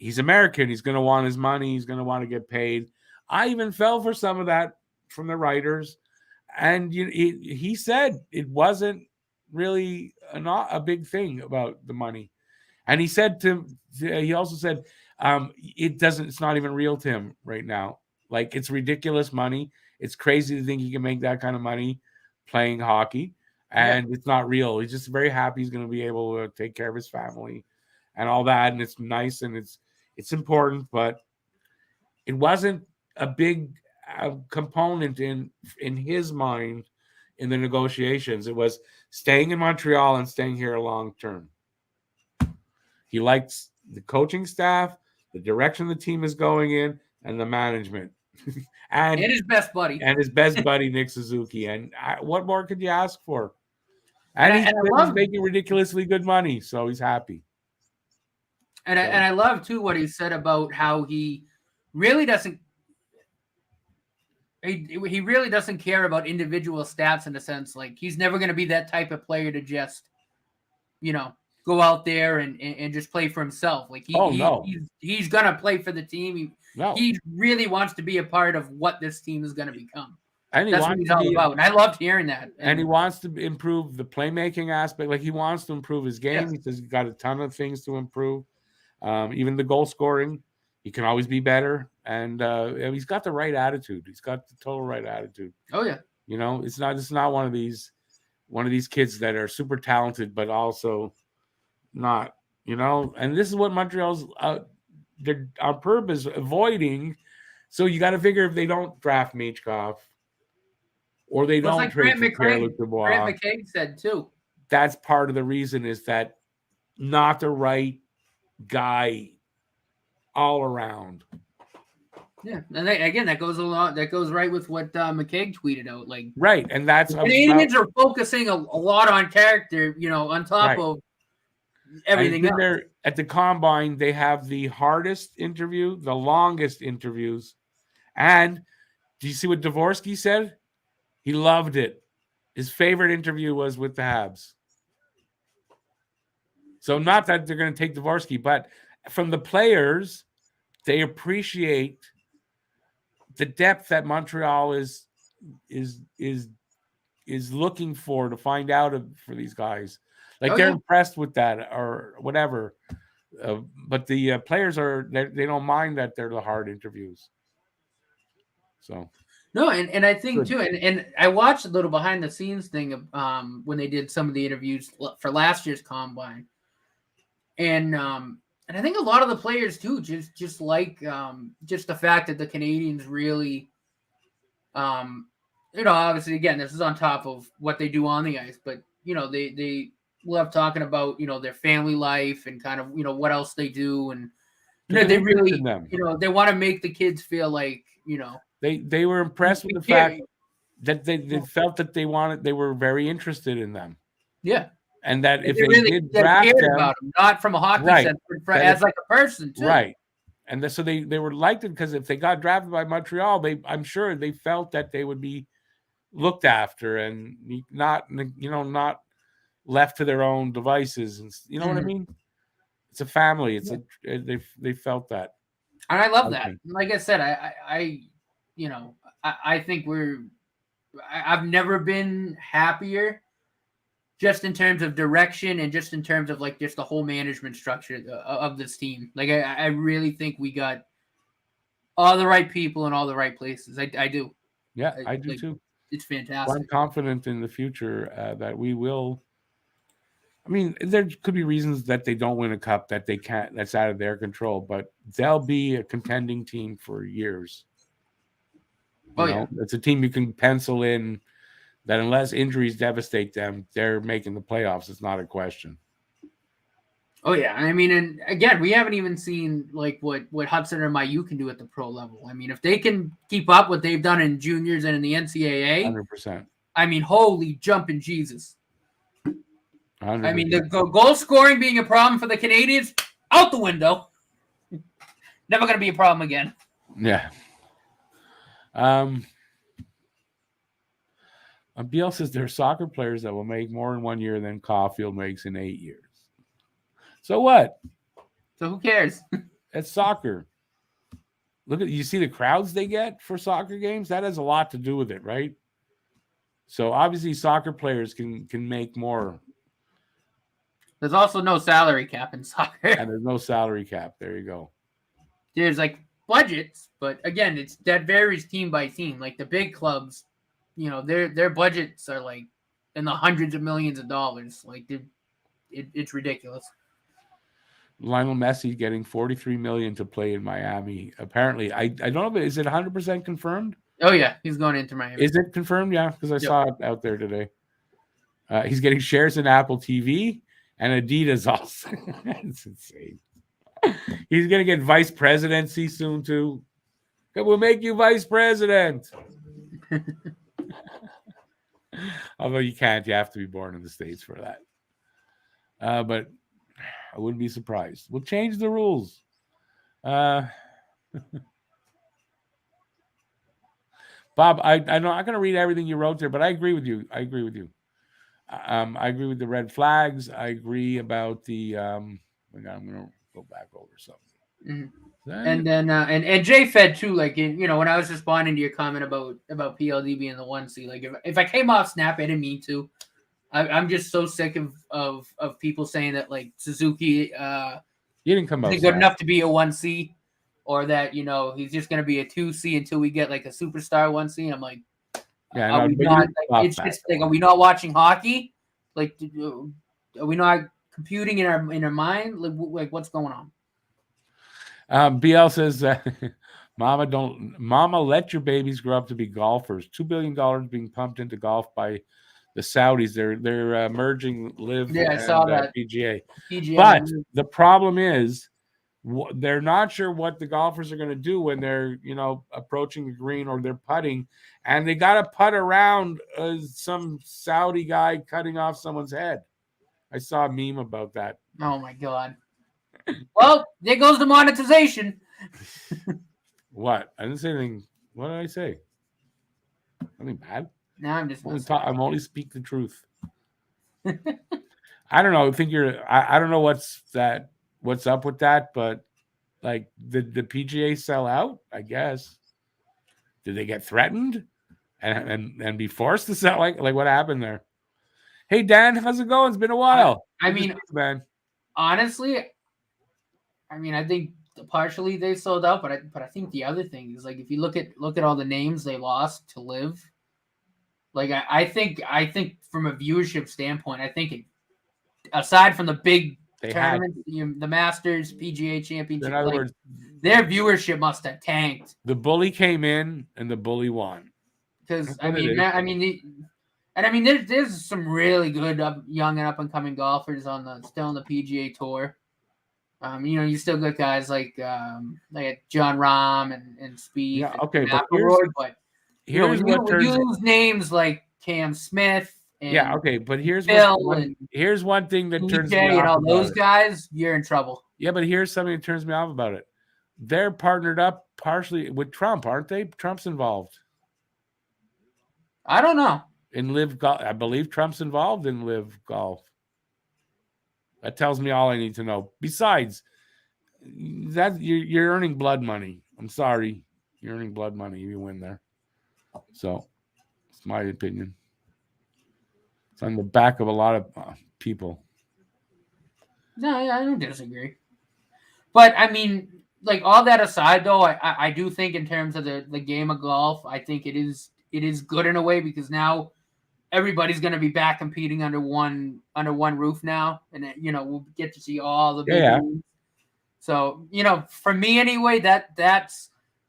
he's American. He's going to want his money. He's going to want to get paid. I even fell for some of that from the writers. And he said it wasn't really not a big thing about the money. And he also said, it's not even real to him right now. Like, it's ridiculous money. It's crazy to think he can make that kind of money playing hockey. And it's not real. He's just very happy he's going to be able to take care of his family and all that. And it's nice and it's important, but it wasn't a big component in his mind in the negotiations. It was staying in Montreal and staying here long term. He likes the coaching staff, the direction the team is going in, and the management. and his best buddy. Nick Suzuki. And what more could you ask for? And he's making ridiculously good money, so he's happy. And I love too what he said about how he really doesn't. He really doesn't care about individual stats in a sense. Like, he's never going to be that type of player to just, go out there and just play for himself. Like, he's going to play for the team. He really wants to be a part of what this team is going to become. And that's what he's all about. And I loved hearing that. And he wants to improve the playmaking aspect. Like, he wants to improve his game. Yes. He says he's got a ton of things to improve. Even the goal scoring, he can always be better. And he's got the right attitude. He's got the total right attitude. Oh yeah. It's not one of these kids that are super talented, but also not, and this is what Montreal's they're on purpose avoiding. So you got to figure if they don't draft Michkov or they don't trade for Pierre-Luc Dubois. Grant McKay said too. That's part of the reason, is that not the right guy all around. Yeah, and that goes right with what McKay tweeted out. Like, right, and that's Canadians are focusing a lot on character, on top of everything else. At the combine, they have the hardest interview, the longest interviews, and do you see what Dvorsky said? He loved it. His favorite interview was with the Habs. So not that they're going to take Dvorsky, but from the players, they appreciate the depth that Montreal is looking for to find out for these guys. Like, they're impressed with that or whatever. But the players they don't mind that they're the hard interviews. So no, and I think too, and I watched a little behind the scenes thing of when they did some of the interviews for last year's combine, and I think a lot of the players too just like just the fact that the Canadians really, obviously again this is on top of what they do on the ice, but they love talking about their family life and kind of what else they do, and they really they want to make the kids feel like they were impressed with the fact that they felt that they were very interested in them. Yeah. And that if they really did draft them, about them, not from a hockey sense, but as like a person too. Right. And so they were liked because if they got drafted by Montreal, I'm sure they felt that they would be looked after and not left to their own devices. And what I mean? It's a family. It's they felt that. And I love that. Like I said, I think I've never been happier just in terms of direction and just in terms of like just the whole management structure of this team. Like I really think we got all the right people in all the right places. I do. Yeah, I do too. It's fantastic. I'm confident in the future that we will. I mean, there could be reasons that they don't win a cup that they can't. That's out of their control. But they'll be a contending team for years. It's a team you can pencil in. That unless injuries devastate them, they're making the playoffs. It's not a question. Oh yeah, I mean, and again, we haven't even seen like what Hudson or Mayu can do at the pro level. I mean, if they can keep up what they've done in juniors and in the NCAA, 100%. I mean, holy jumping Jesus! 100%. I mean, the goal scoring being a problem for the Canadians, out the window. Never going to be a problem again. Yeah. BL says there are soccer players that will make more in 1 year than Caulfield makes in 8 years. So what? So who cares? It's soccer. Look at you see the crowds they get for soccer games. That has a lot to do with it, right? So obviously, soccer players can make more, There's also no salary cap in soccer. and there's no salary cap. There you go. There's like budgets, but again, it's that varies team by team. Like the big clubs, their budgets are like in the hundreds of millions of dollars. Like it's ridiculous. Lionel Messi getting 43 million to play in Miami. Apparently, I don't know if is it 100% confirmed. Oh yeah, he's going into Miami. Is it confirmed? Yeah, because I Yep. saw it out there today. He's getting shares in Apple TV and Adidas also. It's insane. He's going to get vice presidency soon too. We'll make you vice president. Although you can't, you have to be born in the States for that. But I wouldn't be surprised. We'll change the rules. Bob, I'm not going to read everything you wrote there, but I agree with you. I agree with the red flags. I agree about the. I'm going to go back over something. Mm-hmm. And then and Jay Fed too. Like when I was responding to your comment about PLD being the 1C. Like if I came off snap, I didn't mean to. I'm just so sick of people saying that like Suzuki. You didn't come out good enough to be a 1C. Or that he's just going to be a 2C until we get like a superstar 1C. And I'm like, are we not? Like, it's just like, are we not watching hockey? Like, are we not computing in our mind? Like what's going on? BL says, "Mama, let your babies grow up to be golfers. $2 billion being pumped into golf by the Saudis. They're merging Live I saw that. PGA. But the problem is." They're not sure what the golfers are going to do when they're, approaching the green or they're putting, and they got to putt around some Saudi guy cutting off someone's head. I saw a meme about that. Oh my God. Well, there goes the monetization. What? I didn't say anything. What did I say? Nothing bad. No, I'm just. I'm only speak the truth. I don't know. I don't know what's up with that, but like the PGA sell out, I guess. Did they get threatened and be forced to sell? Like what happened there? Hey Dan, how's it going? It's been a while. I mean, man, honestly, I think partially they sold out, but I think the other thing is like if you look at all the names they lost to Live, like I think from a viewership standpoint, I think aside from the big tournaments, the Masters, PGA Championship. In other words, their viewership must have tanked. The bully came in and the bully won. Because there's some really good young and up and coming golfers still on the PGA Tour. You still got guys like John Rahm and Spieth. Yeah, okay, but here's use names like Cam Smith. Yeah, okay, but here's one thing that turns me off. And all those guys, you're in trouble. Yeah, but here's something that turns me off about it. They're partnered up partially with Trump, aren't they? Trump's involved. I don't know. In Live Golf, I believe Trump's involved in Live Golf. That tells me all I need to know. Besides, that you're earning blood money. I'm sorry, you're earning blood money if you win there. So, it's my opinion. It's on the back of a lot of people. No, I don't disagree. But I mean, like all that aside, though, I do think in terms of the game of golf, I think it is good in a way because now everybody's going to be back competing under one roof now, and we'll get to see all the big moves. So for me anyway, that's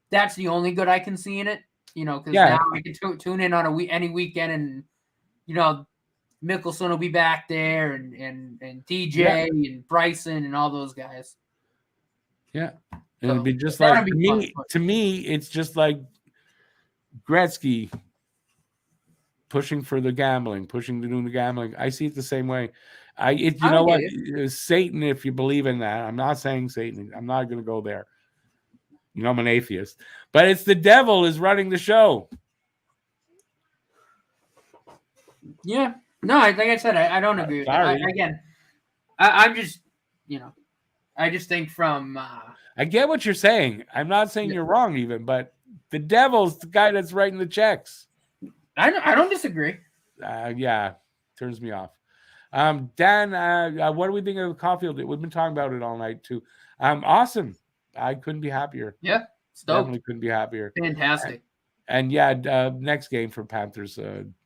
the only good I can see in it. Because now I can tune in on any weekend, and Mickelson will be back there, and DJ and Bryson and all those guys. Yeah, and it'd be just like to me, it's just like Gretzky pushing for the gambling, pushing to do the gambling. I see it the same way. Satan, if you believe in that. I'm not saying Satan. I'm not going to go there. I'm an atheist, but it's the devil is running the show. Yeah. No, like I said, I don't agree with that. I'm just, I just think from I get what you're saying. I'm not saying you're wrong, even, but the devil's the guy that's writing the checks. I don't disagree. Yeah, turns me off. Dan, what do we think of Caulfield? We've been talking about it all night too. Awesome. I couldn't be happier. Yeah, stoked. Definitely couldn't be happier. Fantastic. And yeah, next game for Panthers,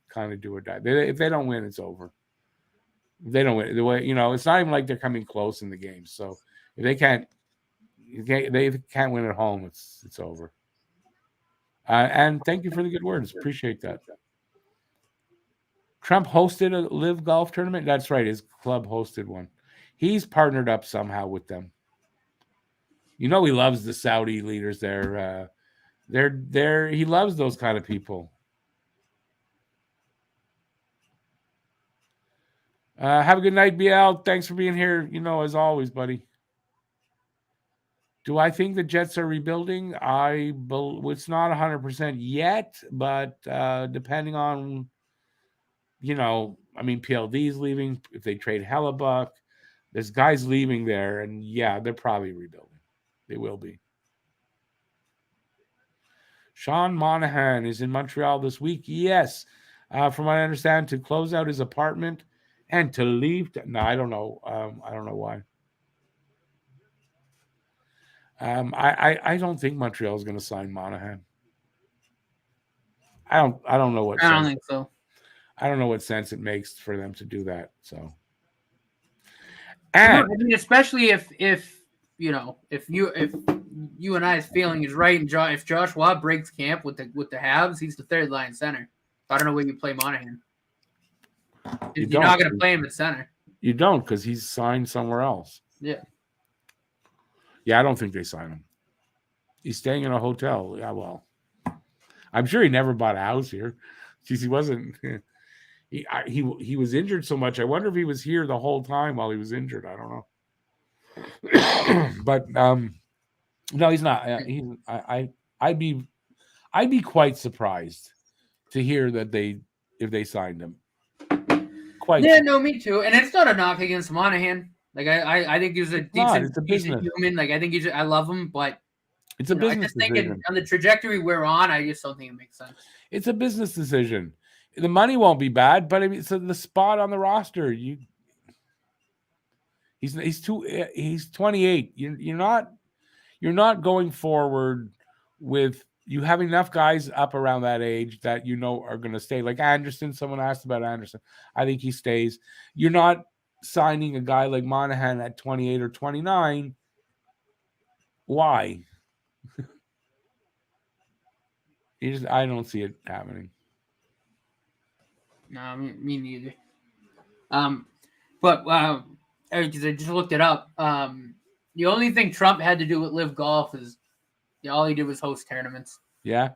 kind of do or die. If they don't win, it's over. If they don't win, the way it's not even like they're coming close in the game. So if they can't win at home, it's over. And thank you for the good words. Appreciate that. Trump hosted a live golf tournament. That's right. His club hosted one. He's partnered up somehow with them. He loves the Saudi leaders there. He loves those kind of people. Have a good night, BL. Thanks for being here. As always, buddy. Do I think the Jets are rebuilding? It's not 100% yet, but depending on, PLD's leaving. If they trade Hellebuck, there's guys leaving there, and yeah, they're probably rebuilding. They will be. Sean Monahan is in Montreal this week. Yes, from what I understand, to close out his apartment and to leave. No, I don't know. I don't know why. I don't think Montreal is going to sign Monahan. I don't know what. I don't think so. I don't know what sense it makes for them to do that. So, and especially if you and I's feeling is right, and if Josh Watt breaks camp with the Habs, he's the third line center. I don't know where you play Monahan. You're not going to play him at center. You don't, because he's signed somewhere else. Yeah. Yeah, I don't think they sign him. He's staying in a hotel. Yeah, well, I'm sure he never bought a house here. Geez, he wasn't. He was injured so much. I wonder if he was here the whole time while he was injured. I don't know. But no, he's not. I'd be quite surprised to hear that if they signed him. No, me too. And it's not a knock against Monahan. Like I think he's a decent human. Like I think I love him, but it's a business I just think on the trajectory we're on, I just don't think it makes sense. It's a business decision. The money won't be bad, but so the spot on the roster, he's 28. You're not going forward with. You have enough guys up around that age that are going to stay. Like Anderson, someone asked about Anderson. I think he stays. You're not signing a guy like Monahan at 28 or 29. Why? I don't see it happening. No, me neither. But I just looked it up. The only thing Trump had to do with live golf is all he did was host tournaments. Yeah.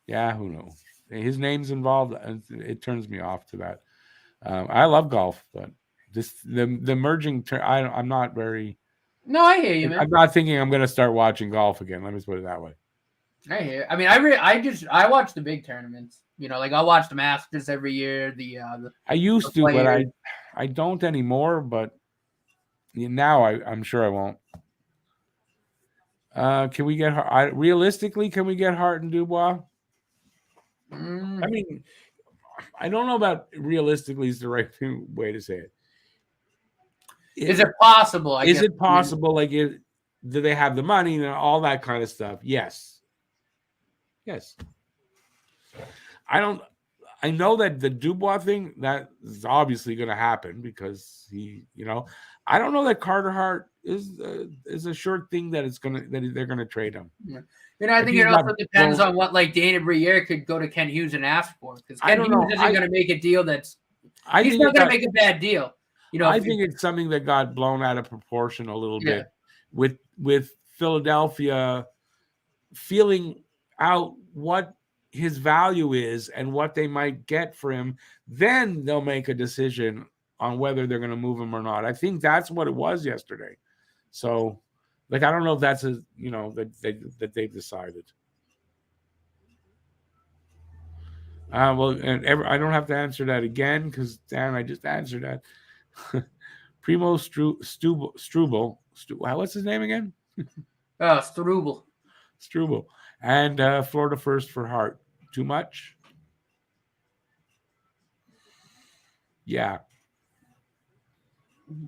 Who knows? His name's involved. It turns me off to that. I love golf, but the merging. I'm not very. No, I hear you, man. I'm not thinking I'm going to start watching golf again. Let me just put it that way. I hear. I mean, I watch the big tournaments. Like I'll watch the Masters every year. I used to, but I don't anymore. But now I'm sure I won't. Can we get realistically? Can we get Hart and Dubois? I mean, I don't know about realistically is the right way to say it. Is it possible? Is it possible? Like, do they have the money and all that kind of stuff? Yes. I know that the Dubois thing, that is obviously going to happen because I don't know that Carter Hart is a short thing that they're going to trade him. Yeah. I think it also depends on what Dana Briere could go to Ken Hughes and ask for, because Ken Hughes isn't going to make a deal he's not going to make a bad deal. I think it's something that got blown out of proportion a little bit with Philadelphia feeling out what his value is and what they might get for him. Then they'll make a decision on whether they're going to move him or not. I think that's what it was yesterday. So, I don't know if that's that they've decided. Well, and I don't have to answer that again because Dan, I just answered that. Primo Struble. What's his name again? Struble. Struble. And Florida first for Hart. Too much? Yeah.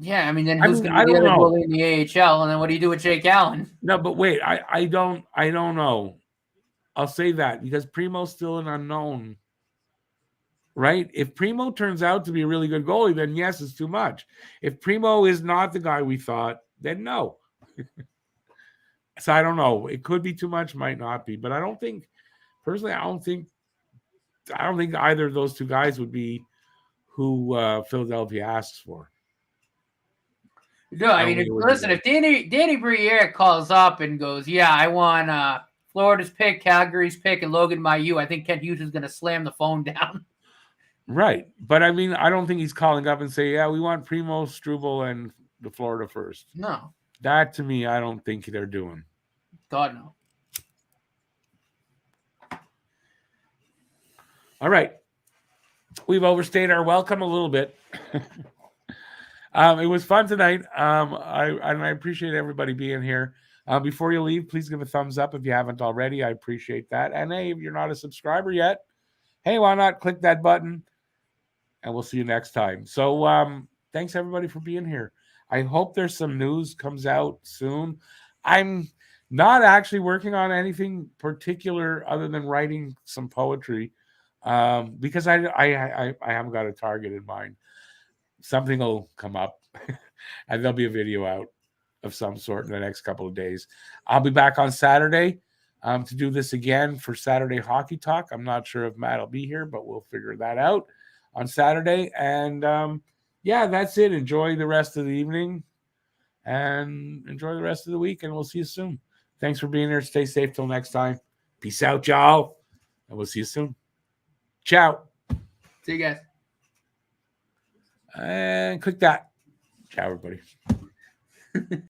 Yeah, I mean, then who's going to I be the don't other know. goalie in the AHL? And then what do you do with Jake Allen? No, but wait, I don't know. I'll say that because Primo's still an unknown. Right? If Primo turns out to be a really good goalie, then yes, it's too much. If Primo is not the guy we thought, then no. So I don't know. It could be too much, might not be, but I don't think personally. I don't think either of those two guys would be who Philadelphia asks for. No, I mean, if Danny Briere calls up and goes, yeah, I want Florida's pick, Calgary's pick, and Logan Mailloux, I think Kent Hughes is going to slam the phone down. Right. But I mean, I don't think he's calling up and say, yeah, we want Primo, Struble, and the Florida first. No. That to me, I don't think they're doing. God, no. All right. We've overstayed our welcome a little bit. It was fun tonight. I appreciate everybody being here. Before you leave, please give a thumbs up if you haven't already. I appreciate that. And hey, if you're not a subscriber yet, hey, why not click that button? And we'll see you next time. So thanks everybody for being here. I hope there's some news comes out soon. I'm not actually working on anything particular other than writing some poetry because I haven't got a target in mind. Something will come up and there'll be a video out of some sort in the next couple of days. I'll be back on Saturday to do this again for Saturday Hockey Talk. I'm not sure if Matt will be here, but we'll figure that out on Saturday. And yeah, that's it. Enjoy the rest of the evening and enjoy the rest of the week. And we'll see you soon. Thanks for being here. Stay safe till next time. Peace out, y'all. And we'll see you soon. Ciao. See you guys. And click that. Ciao, everybody.